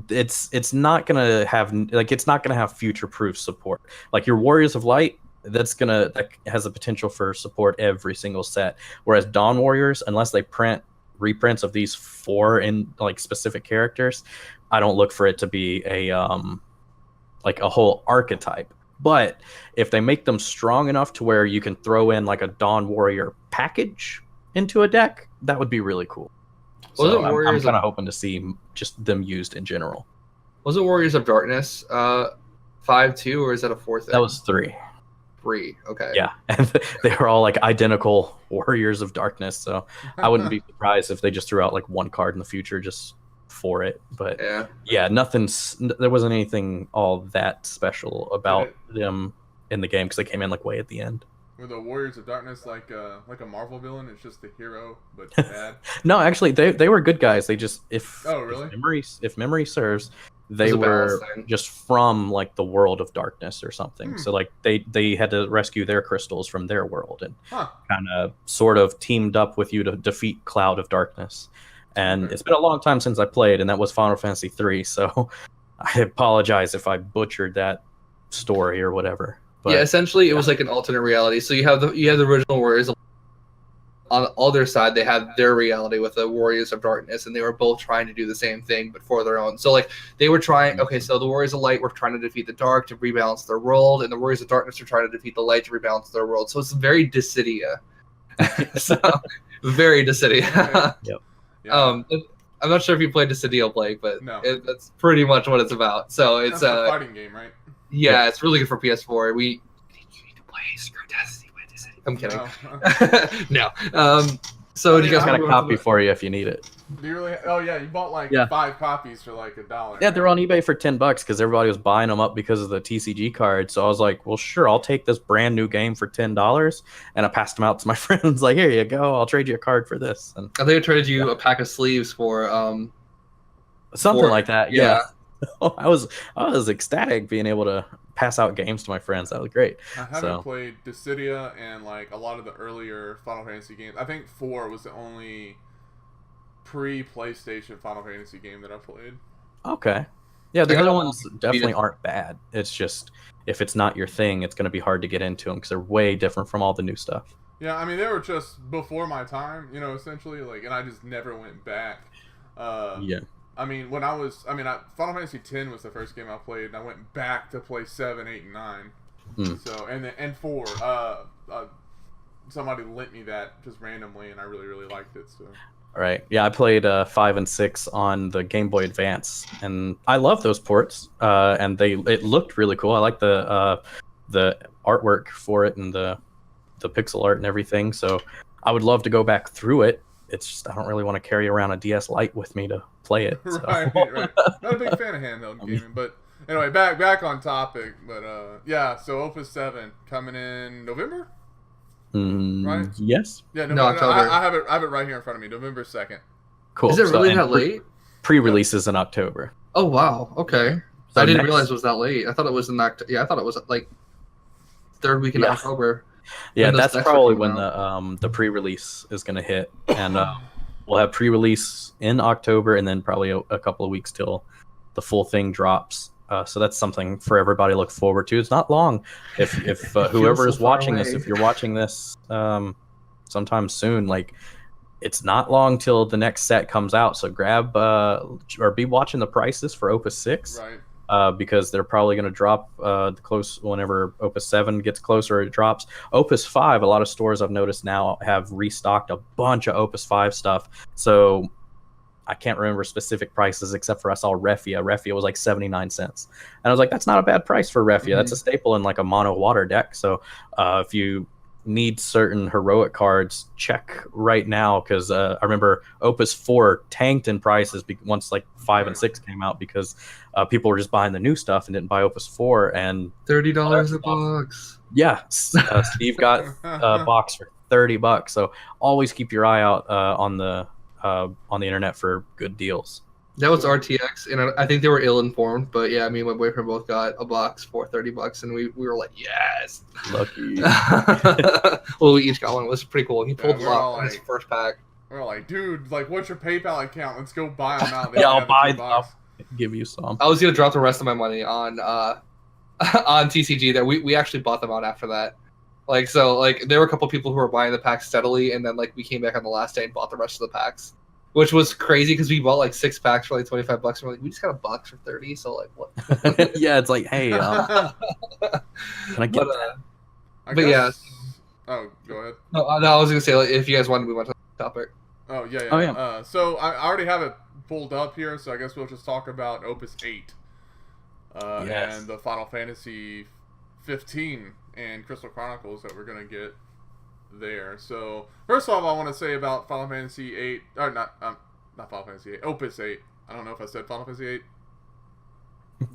it's not gonna have future-proof support. Like your Warriors of Light, that has the potential for support every single set. Whereas Dawn Warriors, unless they reprints of these 4 in like specific characters, I don't look for it to be a whole archetype. But if they make them strong enough to where you can throw in like a Dawn Warrior package into a deck, that would be really cool. So I'm kind of hoping to see just them used in general. Was it Warriors of Darkness 5-2, or is that a 4 thing? That was 3. 3, okay. Yeah, and they were all like identical Warriors of Darkness, so I wouldn't be surprised if they just threw out like 1 card in the future just for it. But yeah, there wasn't anything all that special about them in the game, because they came in like way at the end. Were the Warriors of Darkness like a Marvel villain? It's just the hero, but bad. No, actually, they were good guys. They just if really? if memory serves, they were just from like the world of darkness or something. So like they had to rescue their crystals from their world, and kind of sort of teamed up with you to defeat Cloud of Darkness. And it's been a long time since I played, and that was Final Fantasy III. So I apologize if I butchered that story or whatever. But, yeah, essentially it was like an alternate reality. So you have the original Warriors. On the other side, they had their reality with the Warriors of Darkness, and they were both trying to do the same thing, but for their own. So, like, they were trying... Okay, so the Warriors of Light were trying to defeat the Dark to rebalance their world, and the Warriors of Darkness are trying to defeat the Light to rebalance their world. So it's very Dissidia. So, very Dissidia. Yep. Yeah. I'm not sure if you played Dissidia, Blake, but no. That's pretty much what it's about. So it's a fighting game, right? Yeah, it's really good for PS4. We need you to play Screw Destiny. I'm kidding. No. So do you guys got a copy for you if you need it? Do you really? Oh yeah, you bought like 5 copies for like $1. Yeah, they're on eBay for $10 because everybody was buying them up because of the TCG card. So I was like, well, sure, I'll take this brand new game for $10, and I passed them out to my friends. Like, here you go, I'll trade you a card for this. And I think I traded you a pack of sleeves for something like that. Yeah. I was ecstatic being able to pass out games to my friends. That was great. I haven't played Dissidia and like a lot of the earlier Final Fantasy games. I think 4 was the only pre-PlayStation Final Fantasy game that I played. Okay. Yeah, the other ones definitely aren't bad. It's just, if it's not your thing, it's going to be hard to get into them because they're way different from all the new stuff. Yeah, I mean, they were just before my time, essentially, like, and I just never went back. Yeah. I mean, Final Fantasy X was the first game I played, and I went back to play 7, 8, and 9. So and 4. Somebody lent me that just randomly, and I really, really liked it. So. Right. Yeah, I played 5 and 6 on the Game Boy Advance, and I love those ports. And it looked really cool. I like the artwork for it and the pixel art and everything. So I would love to go back through it. It's just I don't really want to carry around a DS Lite with me to play it. So. Right. Not a big fan of handheld gaming, but anyway, back on topic. But yeah, so Opus 7 coming in November. Right? Yes. Yeah, no, October. I have it right here in front of me. November 2nd. Cool. Is it really that late? Pre-releases in October. Oh wow. Okay. So I didn't realize it was that late. I thought it was in October. Yeah, I thought it was like third week in October. Yeah, that's probably when the pre-release is going to hit, and we'll have pre-release in October, and then probably a couple of weeks till the full thing drops. So that's something for everybody to look forward to. It's not long. If whoever is watching this, if you're watching this sometime soon, like it's not long till the next set comes out. So grab or be watching the prices for Opus 6. Right. Because they're probably going to drop close whenever Opus 7 gets closer. It drops. Opus 5. A lot of stores I've noticed now have restocked a bunch of Opus 5 stuff. So I can't remember specific prices except for I saw Refia. Refia was like 79 cents, and I was like, that's not a bad price for Refia. That's a staple in like a mono water deck. So if you need certain heroic cards, check right now, because I remember Opus 4 tanked in prices once like 5 and 6 came out, because people were just buying the new stuff and didn't buy Opus 4, and $30 a box. Yeah, Steve got a box for $30, so always keep your eye out on the internet for good deals. That was RTX, and I think they were ill-informed, but yeah, me and my boyfriend both got a box for $30, and we were like, yes! Lucky. Well, we each got one. It was pretty cool. He pulled them out on his first pack. We're like, dude, like, what's your PayPal account? Let's go buy them out. Yeah, I'll give you some. I was going to drop the rest of my money on TCG there. We actually bought them out after that. Like, so, like, there were a couple people who were buying the packs steadily, and then, like, we came back on the last day and bought the rest of the packs. Which was crazy because we bought like 6 packs for like $25. And we're like, we just got a box for $30, so like what? Yeah, it's like, hey, can I get that? Yeah. Oh, go ahead. No, I was gonna say, like, if you guys wanted, we went to the topic. Oh yeah. Oh, yeah. So I already have it pulled up here, so I guess we'll just talk about Opus 8 yes. and the Final Fantasy 15 and Crystal Chronicles that we're gonna get there. So first of all, I want to say about Final Fantasy 8, or not Final Fantasy 8, Opus 8. I don't know if I said Final Fantasy 8.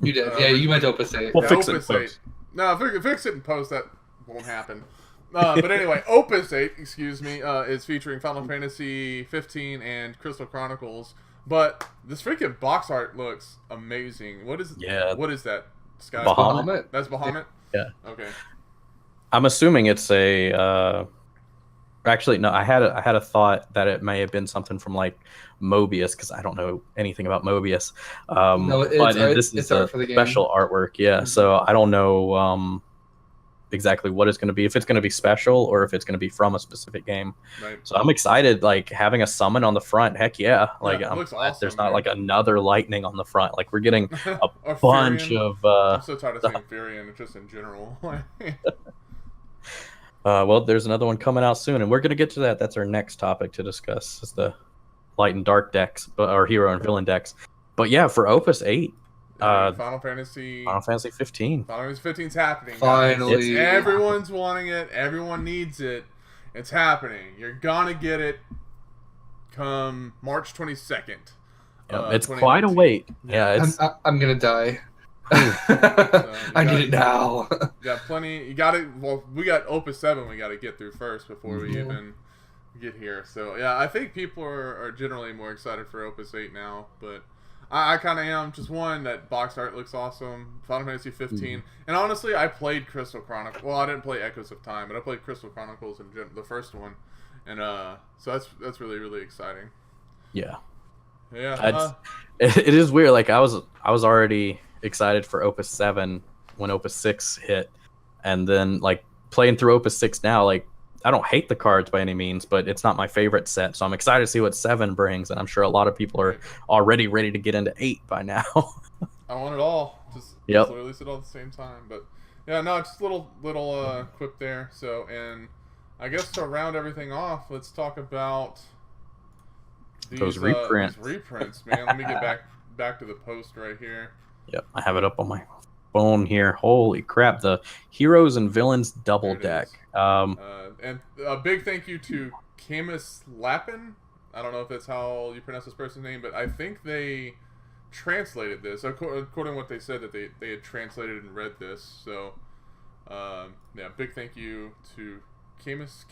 You did, yeah. You meant Opus 8. We'll fix Opus it in post. 8. No, fix it in post. That won't happen. But anyway, Opus 8, excuse me, is featuring Final Fantasy 15 and Crystal Chronicles. But this freaking box art looks amazing. What is that? Sky? Bahamut. That's Bahamut? Yeah. Okay. I'm assuming it's a. Actually, no. I had a thought that it may have been something from like Mobius, because I don't know anything about Mobius. No, but this is a special artwork. Yeah. Mm-hmm. So I don't know exactly what it's going to be. If it's going to be special or if it's going to be from a specific game. Right. So I'm excited. Like having a summon on the front. Heck yeah. Like yeah, I'm glad awesome, there's not like another lightning on the front. Like we're getting a bunch of. I'm so tired of saying Furion, just in general. Well, there's another one coming out soon, and we're going to get to that. That's our next topic to discuss, is the light and dark decks, or hero and villain decks. But yeah, for Opus 8, Final Fantasy 15. Final Fantasy 15 is happening. Finally. Everyone's wanting it. Everyone needs it. It's happening. You're going to get it come March 22nd. It's quite a wait. Yeah, I'm going to die. I need it now. Got plenty. You got it. Well, we got Opus 7 we got to get through first before we even get here. So yeah, I think people are generally more excited for Opus 8 now, but I kind of am. Just one, that box art looks awesome. Final Fantasy 15, and honestly, I played Crystal Chronicles. Well, I didn't play Echoes of Time, but I played Crystal Chronicles in the first one, and so that's really, really exciting. Yeah. Yeah. It is weird. Like I was already excited for Opus 7 when Opus 6 hit, and then like playing through Opus 6 now, like I don't hate the cards by any means, but it's not my favorite set. So I'm excited to see what 7 brings, and I'm sure a lot of people are already ready to get into 8 by now. I want it all. Just release it all at the same time. But yeah, no, just little quip there. So, and I guess to round everything off, let's talk about those reprints. These reprints, man. Let me get back to the post right here. Yep, I have it up on my phone here. Holy crap! The Heroes and Villains double deck. And a big thank you to Camus Lappin. I don't know if that's how you pronounce this person's name, but I think they translated this. According to what they said, that they had translated and read this. So, yeah, big thank you to Camus.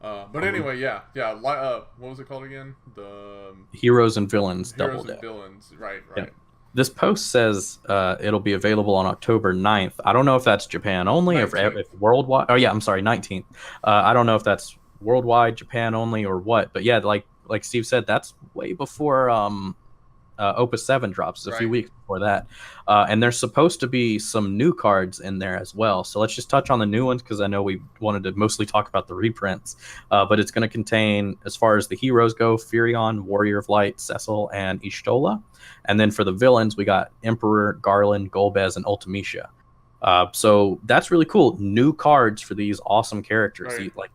But anyway, yeah. What was it called again? The Heroes and Villains double deck. Villains, right. Yeah. This post says it'll be available on October 9th. I don't know if that's Japan only, if worldwide. Oh yeah, I'm sorry, 19th. I don't know if that's worldwide, Japan only, or what. But yeah, like Steve said, that's way before Opus 7 drops. It's a few weeks before that. And there's supposed to be some new cards in there as well. So let's just touch on the new ones, because I know we wanted to mostly talk about the reprints. But it's going to contain, as far as the heroes go, Furion, Warrior of Light, Cecil, and Ishtola. And then for the villains, we got Emperor, Garland, Golbez, and Ultimecia. So that's really cool. New cards for these awesome characters. Right.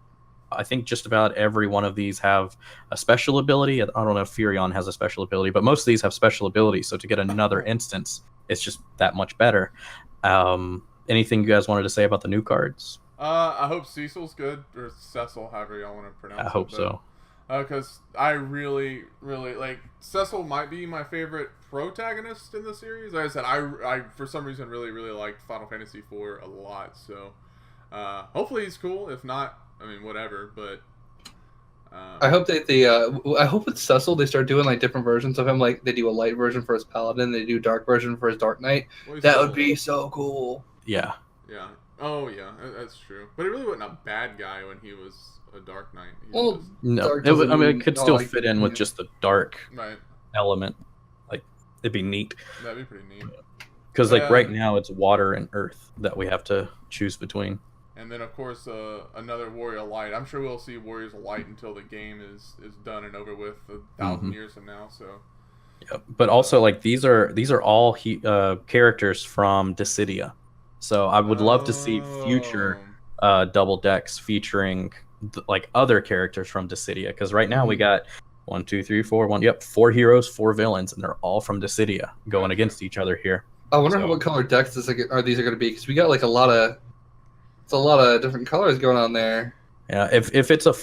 I think just about every one of these have a special ability. I don't know if Furion has a special ability, but most of these have special abilities. So to get another instance, it's just that much better. Anything you guys wanted to say about the new cards? I hope Cecil's good, or Cecil, however y'all want to pronounce it. I hope so. Because I really, really like Cecil. Might be my favorite protagonist in the series. Like I said, I for some reason really, really liked Final Fantasy IV a lot. So hopefully he's cool. If not, I mean, whatever. But I hope that I hope with Cecil they start doing like different versions of him. Like they do a light version for his paladin, they do dark version for his dark knight. That would be so cool. Yeah. Yeah. Oh yeah, that's true. But he really wasn't a bad guy when he was a dark knight. No, it could still fit in with just the dark element. Like it'd be neat. That'd be pretty neat. Because right now it's water and earth that we have to choose between. And then of course another Warrior of Light. I'm sure we'll see Warriors of Light until the game is done and over with 1,000 years from now. So. Yeah, but also like these are all characters from Dissidia. So I would love to see future double decks featuring like other characters from Dissidia, because right now we got 4 heroes, 4 villains, and they're all from Dissidia going against each other here. I wonder what color decks these are going to be, because we got like a lot of different colors going on there. Yeah, if it's a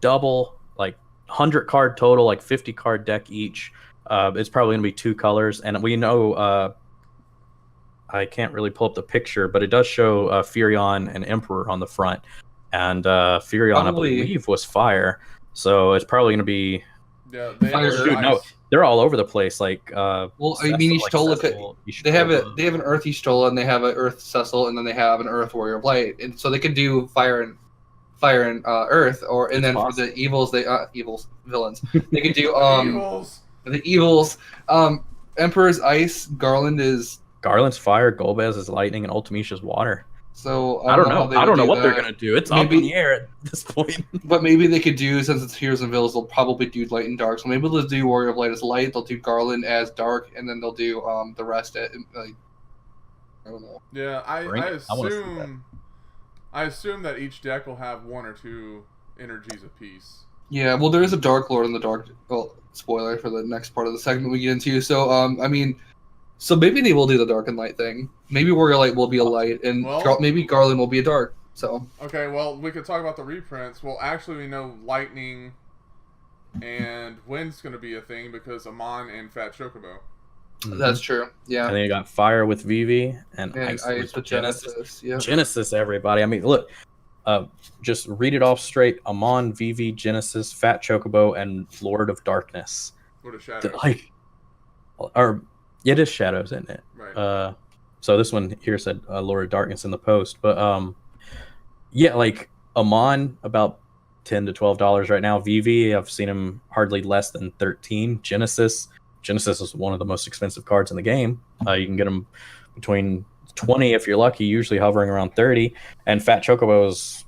double like 100 card total, like 50 card deck each, it's probably going to be 2 colors, and we know. I can't really pull up the picture, but it does show Furion and Emperor on the front. And Furion, I believe, was fire. So it's probably going to be... Yeah, they're all over the place. Like, I mean, Ishtola, they have an Earth Ishtola, and they have an Earth Cecil, and then they have an Earth Warrior of Light. And so they can do fire and Earth, and then for the evils, villains, they can do the evils. Emperor's Ice, Garland's fire, Golbez is lightning, and Ultimecia's water. So I don't know. I don't know what they're gonna do. It's up in the air at this point. But maybe they could do, since it's Heroes and Villains, they'll probably do light and dark. So maybe they'll do Warrior of Light as light. They'll do Garland as dark, and then they'll do the rest at like I don't know. Yeah, I assume that each deck will have 1 or 2 energies apiece. Yeah, well, there is a Dark Lord in the dark. Well, spoiler for the next part of the segment we get into. So I mean. So maybe they will do the dark and light thing. Maybe Warrior Light will be a light, and maybe Garland will be a dark. So okay, well, we could talk about the reprints. Well, actually, we know lightning and wind's going to be a thing because Amon and Fat Chocobo. That's true. Yeah. And then you got fire with Vivi and ice with Genesis. Yeah. Genesis, everybody. I mean, look, just read it off straight: Amon, Vivi, Genesis, Fat Chocobo, and Lord of Darkness. What a shadow! It is shadows, isn't it? Right. So this one here said Lord of Darkness in the post, but yeah, like Amon about $10 to $12 right now. Vivi, I've seen him hardly less than 13. Genesis is one of the most expensive cards in the game. You can get them between 20 if you're lucky, usually hovering around 30, and Fat Chocobo is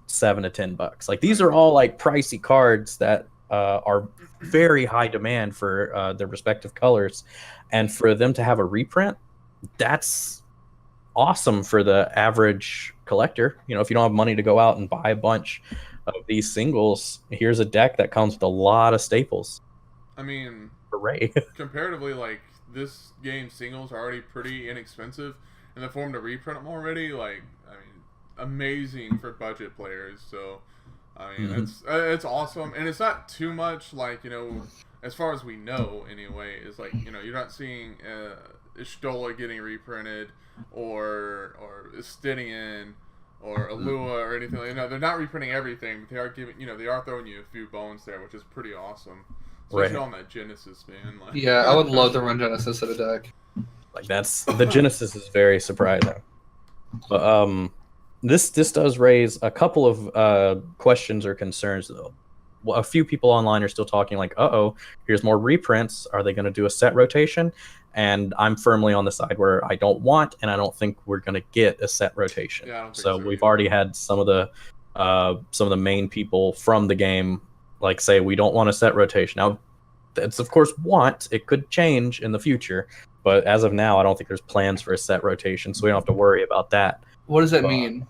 $7 to $10. Like these are all like pricey cards that are very high demand for their respective colors, and for them to have a reprint, that's awesome for the average collector. You know, if you don't have money to go out and buy a bunch of these singles, here's a deck that comes with a lot of staples. I mean, hooray. Comparatively, like, this game's singles are already pretty inexpensive, and the form to reprint them already, like, I mean, amazing for budget players. So, I mean, it's awesome, and it's not too much, like, you know, as far as we know anyway, is like, you know, you're not seeing Ishtola getting reprinted, or Estinian, or Alua, or anything. You know, they're not reprinting everything, but they are giving, you know, they are throwing you a few bones there, which is pretty awesome. Especially on that Genesis, man. Like, yeah, I would love to run Genesis at a deck. Like the Genesis is very surprising. But this does raise a couple of questions or concerns though. Well, a few people online are still talking like, here's more reprints. Are they going to do a set rotation? And I'm firmly on the side where I don't want, and I don't think we're going to get a set rotation. Yeah, I don't think so we've either. already had some of the main people from the game like say we don't want a set rotation. Now, that's of course it could change in the future, but as of now, I don't think there's plans for a set rotation, so we don't have to worry about that. What does that mean?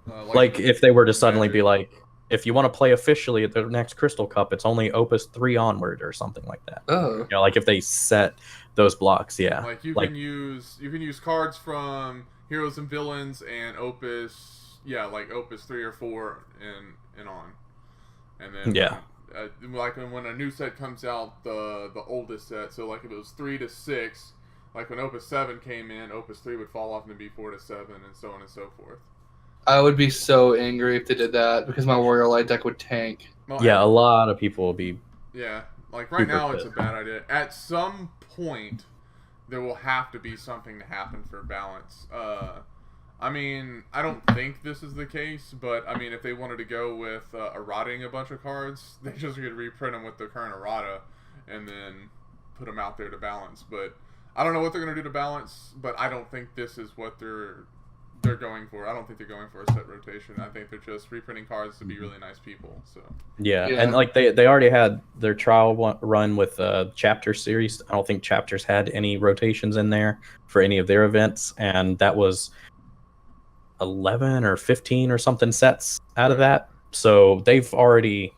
Like if they were to suddenly be like, if you want to play officially at the next Crystal Cup, it's only Opus 3 onward or something like that. Oh. You know, like if they set those blocks, yeah. Like you can use cards from Heroes and Villains and Opus, like Opus 3 or 4 and on. And then like when a new set comes out, the oldest set, so like if it was 3 to 6, like when Opus 7 came in, Opus 3 would fall off and be 4 to 7, and so on and so forth. I would be so angry if they did that because my Warrior Light deck would tank. Well, yeah, a lot of people will be. Yeah, like right now it's a bad idea. At some point, there will have to be something to happen for balance. I mean, I don't think this is the case, but I mean, if they wanted to go with errating a bunch of cards, they just could reprint them with the current errata and then put them out there to balance. But I don't know what they're going to do to balance, but I don't think this is what they're going for. I don't think they're going for a set rotation. I think they're just reprinting cards to be really nice people. So Yeah, and like they already had their trial run with Chapter series. I don't think Chapters had any rotations in there for any of their events, and that was 11 or 15 or something sets out of that. So they've already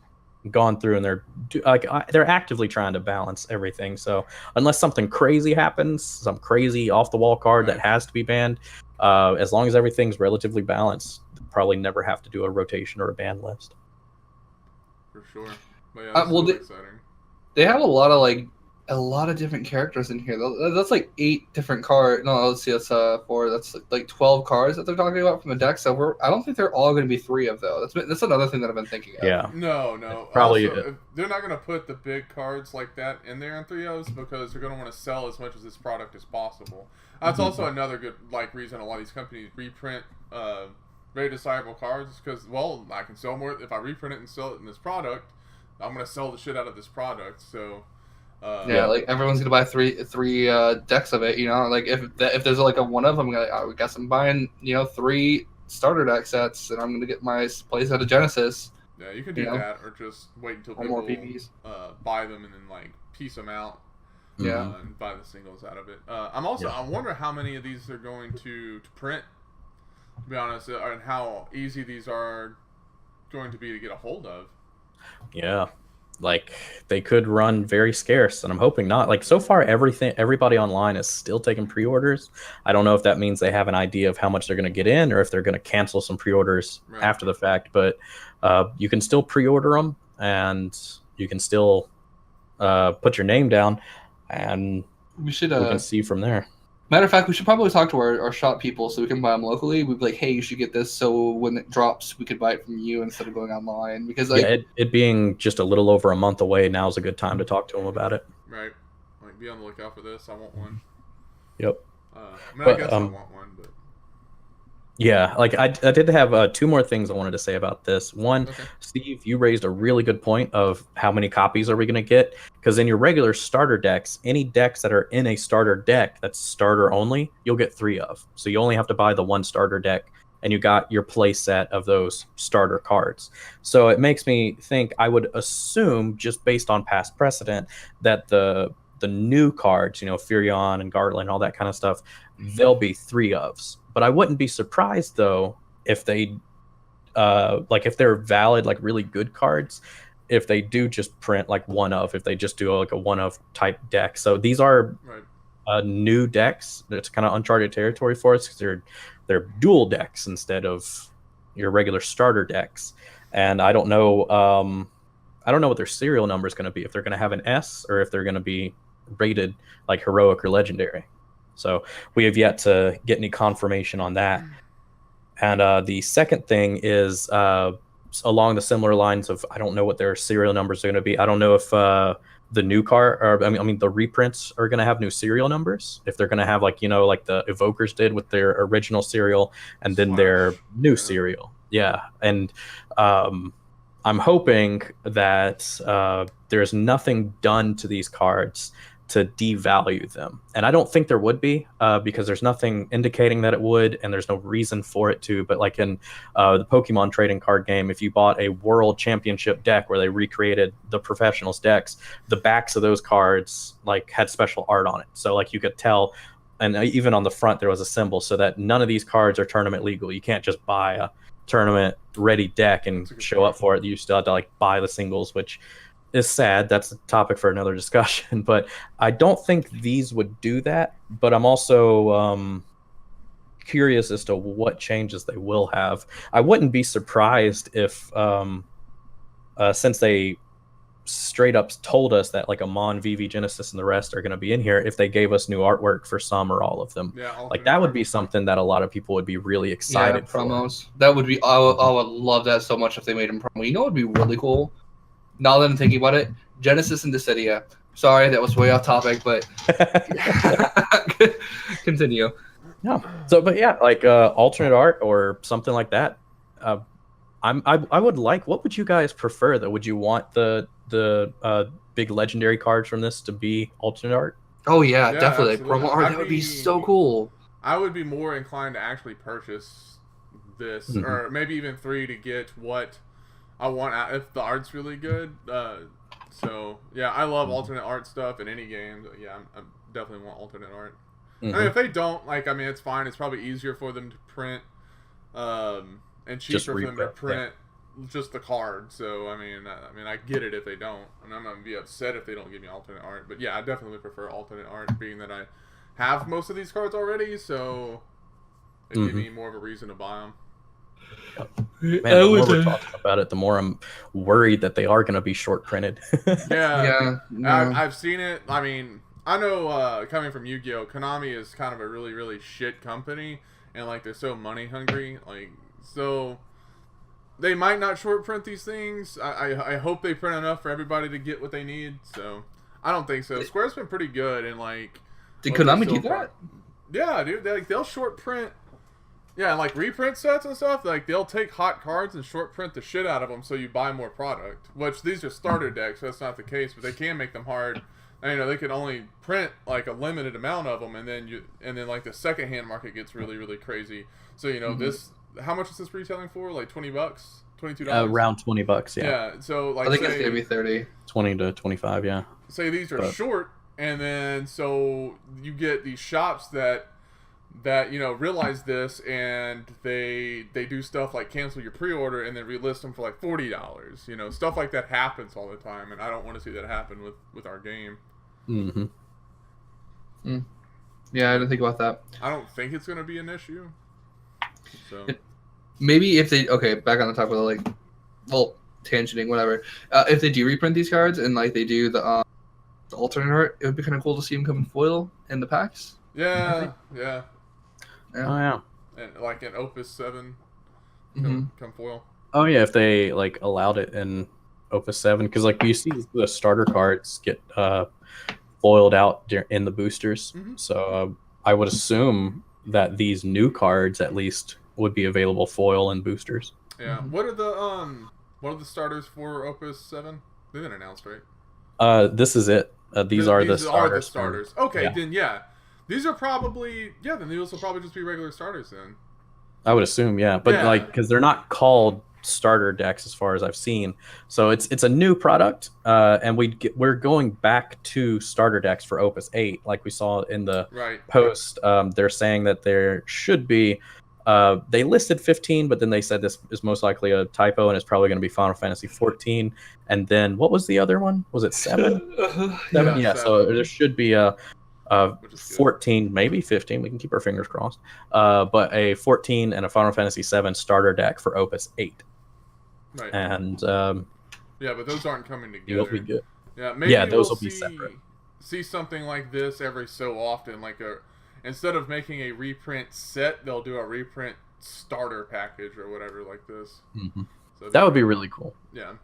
gone through and they're actively trying to balance everything. So unless something crazy happens, some crazy off the wall card that has to be banned, as long as everything's relatively balanced, they'll probably never have to do a rotation or a ban list. For sure. But yeah, that's really exciting. They have a lot of different characters in here. That's like 8 different cards. No, let's see, that's 4. That's like 12 cards that they're talking about from the deck. So I don't think they're all going to be 3 of though. That's another thing that I've been thinking of. Yeah. No. Probably. Also, they're not going to put the big cards like that in there in 3Os because they're going to want to sell as much of this product as possible. That's also another good reason a lot of these companies reprint very desirable cards because, well, I can sell more if I reprint it and sell it in this product. I'm going to sell the shit out of this product. So. Like everyone's gonna buy three decks of it, you know. Like if there's like a one of them, I guess I'm buying 3 starter deck sets, and I'm gonna get my place out of Genesis. Yeah, you could do that, or just wait until people more PVs. Buy them and then piece them out. Yeah, and buy the singles out of it. I wonder how many of these are going to print. To be honest, and how easy these are going to be to get a hold of. Yeah. Like they could run very scarce, and I'm hoping not. Like so far, everybody online is still taking pre-orders. I don't know if that means they have an idea of how much they're going to get in, or if they're going to cancel some pre-orders after the fact. But you can still pre-order them, and you can still put your name down, and we can see from there. Matter of fact, we should probably talk to our shop people so we can buy them locally. We'd be like, hey, you should get this, so when it drops, we could buy it from you instead of going online. Because it being just a little over a month away, now's a good time to talk to them about it. Right. Like, be on the lookout for this. I want one. Yep. I guess I want one, but... Yeah, like I did have 2 more things I wanted to say about this. One, Okay. Steve, you raised a really good point of how many copies are we going to get? Because in your regular starter decks, any decks that are in a starter deck that's starter only, you'll get 3 of. So you only have to buy the 1 starter deck, and you got your play set of those starter cards. So it makes me think, I would assume, just based on past precedent, that the new cards, Furion and Garland, all that kind of stuff, they'll be 3 ofs. But I wouldn't be surprised though if they like if they're valid, like really good cards, if they do just print like 1 of, if they just do like a 1 of type deck. So these are Right. new decks. It's kind of uncharted territory for us because they're dual decks instead of your regular starter decks. And I don't know what their serial number is going to be, if they're going to have an S or if they're going to be rated like heroic or legendary. So we have yet to get any confirmation on that. And the second thing is along the similar lines of, I don't know what their serial numbers are going to be. I don't know if the new car, or I mean the reprints are going to have new serial numbers. If they're going to have like the Evokers did with their original serial and then their new serial. Yeah, and I'm hoping that there's nothing done to these cards to devalue them. And I don't think there would be, because there's nothing indicating that it would, and there's no reason for it to. But like in the Pokemon trading card game, if you bought a World Championship deck where they recreated the professionals decks, the backs of those cards like had special art on it. So like you could tell, and even on the front there was a symbol, so that none of these cards are tournament legal. You can't just buy a tournament ready deck and show up for it. You still have to like buy the singles, which is sad. That's a topic for another discussion. But I don't think these would do that. But I'm also curious as to what changes they will have. I wouldn't be surprised if, since they straight up told us that like Amon, VV, Genesis, and the rest are going to be in here, if they gave us new artwork for some or all of them. Yeah, like that would be something that a lot of people would be really excited for. Promos. That would be, I would love that so much if they made them promo. You know what would be really cool? Now that I'm thinking about it, Genesis and Dissidia. Sorry, that was way off topic, but continue. No. So, but yeah, like alternate art or something like that. I would like. What would you guys prefer though? Would you want the big legendary cards from this to be alternate art? Oh yeah, definitely. Promo art, that would be so cool. I would be more inclined to actually purchase this, or maybe even 3 to get what I want if the art's really good. So yeah, I love alternate art stuff in any game. Yeah, I definitely want alternate art. I mean, if they don't, like, I mean, it's fine. It's probably easier for them to print, and cheaper for them to print just the card. So I mean, I get it if they don't, and I'm gonna be upset if they don't give me alternate art. But yeah, I definitely prefer alternate art, being that I have most of these cards already, so it gives me more of a reason to buy them. Man, the more we're talking about it, the more I'm worried that they are going to be short printed. I've seen it. I mean, I know coming from Yu-Gi-Oh, Konami is kind of a really, really shit company, and like they're so money hungry. Like, so they might not short print these things. I hope they print enough for everybody to get what they need. So I don't think so. Square's been pretty good, and like, did Konami do that? Yeah, dude. They'll short print. Yeah, and like reprint sets and stuff, like they'll take hot cards and short print the shit out of them so you buy more product. Which these are starter decks, so that's not the case, but they can make them hard. And, they can only print like a limited amount of them, and then like the second hand market gets really, really crazy. So this, how much is this retailing for? Like $20, $22? Around $20, yeah. Yeah, so like I think it's gonna be 30, 20 to 25, yeah. Say these are short, and then so you get these shops that realize this, and they do stuff like cancel your pre-order and then relist them for like $40. Stuff like that happens all the time, and I don't want to see that happen with our game. Yeah, I didn't think about that. I don't think it's going to be an issue. So maybe if they back on the topic of like, well, tangenting, whatever. If they do reprint these cards and like they do the alternate art, it would be kind of cool to see them come in foil in the packs. Yeah. Oh yeah. And like an Opus 7 come foil. Oh yeah, if they like allowed it in Opus 7, because like you see the starter cards get foiled out in the boosters. So I would assume that these new cards at least would be available foil and boosters. Yeah. What are the starters for Opus 7? They've been announced, right? This is it. These are the starters. Okay, then these are probably then these will probably just be regular starters then. I would assume, yeah, but like because they're not called starter decks as far as I've seen, so it's a new product, and we're going back to starter decks for Opus 8, like we saw in the post. They're saying that there should be. They listed 15, but then they said this is most likely a typo, and it's probably going to be Final Fantasy 14. And then what was the other one? Was it 7? 7? Yeah. So there should be a 14, maybe 15. We can keep our fingers crossed. But a 14 and a Final Fantasy 7 starter deck for Opus 8. Right. And but those aren't coming together. It'll be good. Yeah, maybe those will be separate. See something like this every so often, like instead of making a reprint set, they'll do a reprint starter package or whatever like this. Mm-hmm. So that would be really cool. Yeah.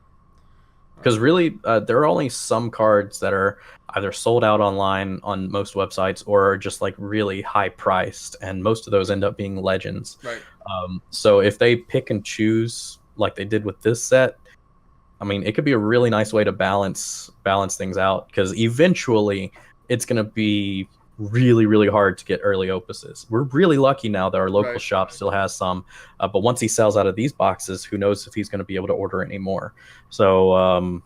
Because really, there are only some cards that are either sold out online on most websites or just like really high priced, and most of those end up being legends. Right. So if they pick and choose like they did with this set, I mean, it could be a really nice way to balance things out, because eventually it's going to be really, really hard to get early opuses. We're really lucky now that our local shop still has some, but once he sells out of these boxes, who knows if he's going to be able to order any more. So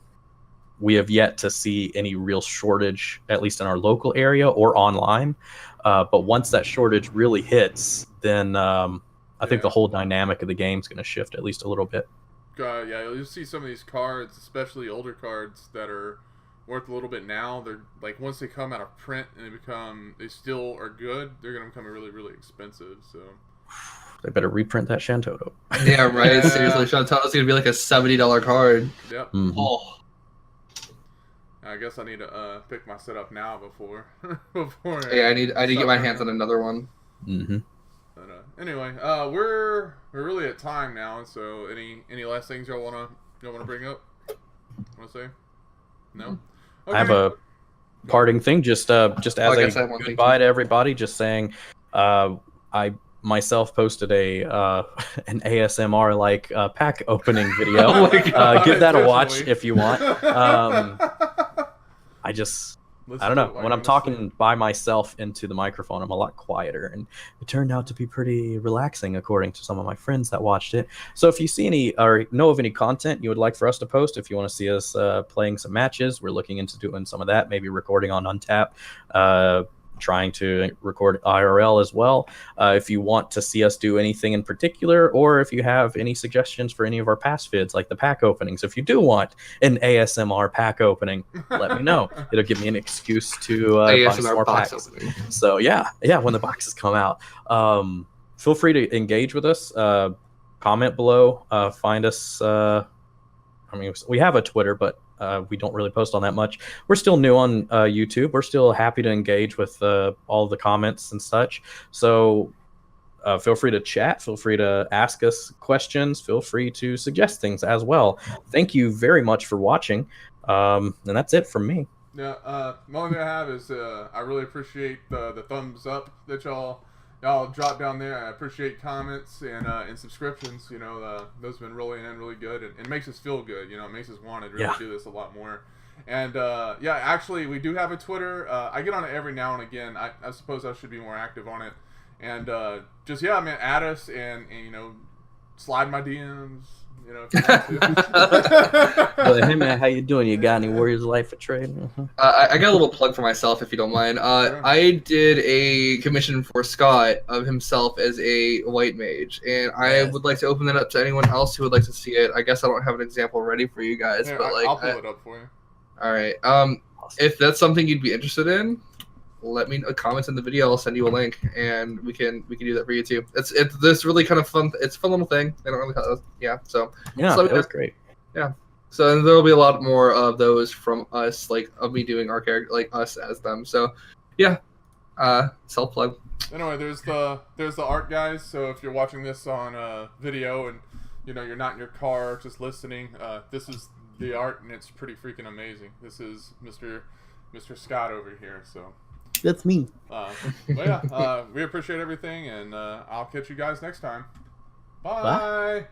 we have yet to see any real shortage, at least in our local area or online. But once that shortage really hits, then I think the whole dynamic of the game is going to shift at least a little bit. You'll see some of these cards, especially older cards, that are worth a little bit now. They're like, once they come out of print and they still are good, they're going to become really, really expensive. So they better reprint that Shantoto. Yeah, right. Seriously, Shantoto's going to be like a $70 card. Yep. Mm-hmm. Oh. I guess I need to pick my setup now before. Yeah, I need to get my hands on another one. Mm-hmm. But, anyway, we're really at time now. So any last things y'all wanna bring up? Want to say? No. Okay. I have a parting thing, just as a goodbye to everybody. Just saying, I myself posted an ASMR like pack opening video. Oh my God, give that a watch if you want. I don't know. When I'm talking by myself into the microphone, I'm a lot quieter, and it turned out to be pretty relaxing, according to some of my friends that watched it. So if you see any or know of any content you would like for us to post, if you want to see us playing some matches, we're looking into doing some of that, maybe recording on Untap, trying to record IRL as well. If you want to see us do anything in particular, or if you have any suggestions for any of our past vids, like the pack openings, if you do want an ASMR pack opening, let me know. It'll give me an excuse to buy some more packs. Opening. So yeah, when the boxes come out, feel free to engage with us. Comment below. Find us. I mean, we have a Twitter, but we don't really post on that much. We're still new on YouTube. We're still happy to engage with all the comments and such. So feel free to chat. Feel free to ask us questions. Feel free to suggest things as well. Thank you very much for watching. And that's it from me. Yeah. The only thing I have is I really appreciate the thumbs up that y'all drop down there. I appreciate comments and subscriptions. You know, those have been rolling in really good, and it makes us feel good. You know, it makes us want to really do this a lot more. And actually, we do have a Twitter. I get on it every now and again. I suppose I should be more active on it. And add us and you know, slide my DMs. You know, if you want to. But, hey man, how you doing? You got any Warriors of Life for trade? I got a little plug for myself, if you don't mind. Sure. I did a commission for Scott of himself as a white mage, and I would like to open that up to anyone else who would like to see it. I guess I don't have an example ready for you guys, Here, but I'll pull it up for you. All right. If that's something you'd be interested in, let me know. Comment in the video. I'll send you a link, and we can do that for you too. It's this really kind of fun. It's a fun little thing. They don't really That was great. Yeah. So there'll be a lot more of those from us, like of me doing our character, like us as them. So yeah. Self plug. Anyway, there's the art, guys. So if you're watching this on video and you know you're not in your car just listening, this is the art, and it's pretty freaking amazing. This is Mr. Scott over here. So. That's me. We appreciate everything, and I'll catch you guys next time. Bye.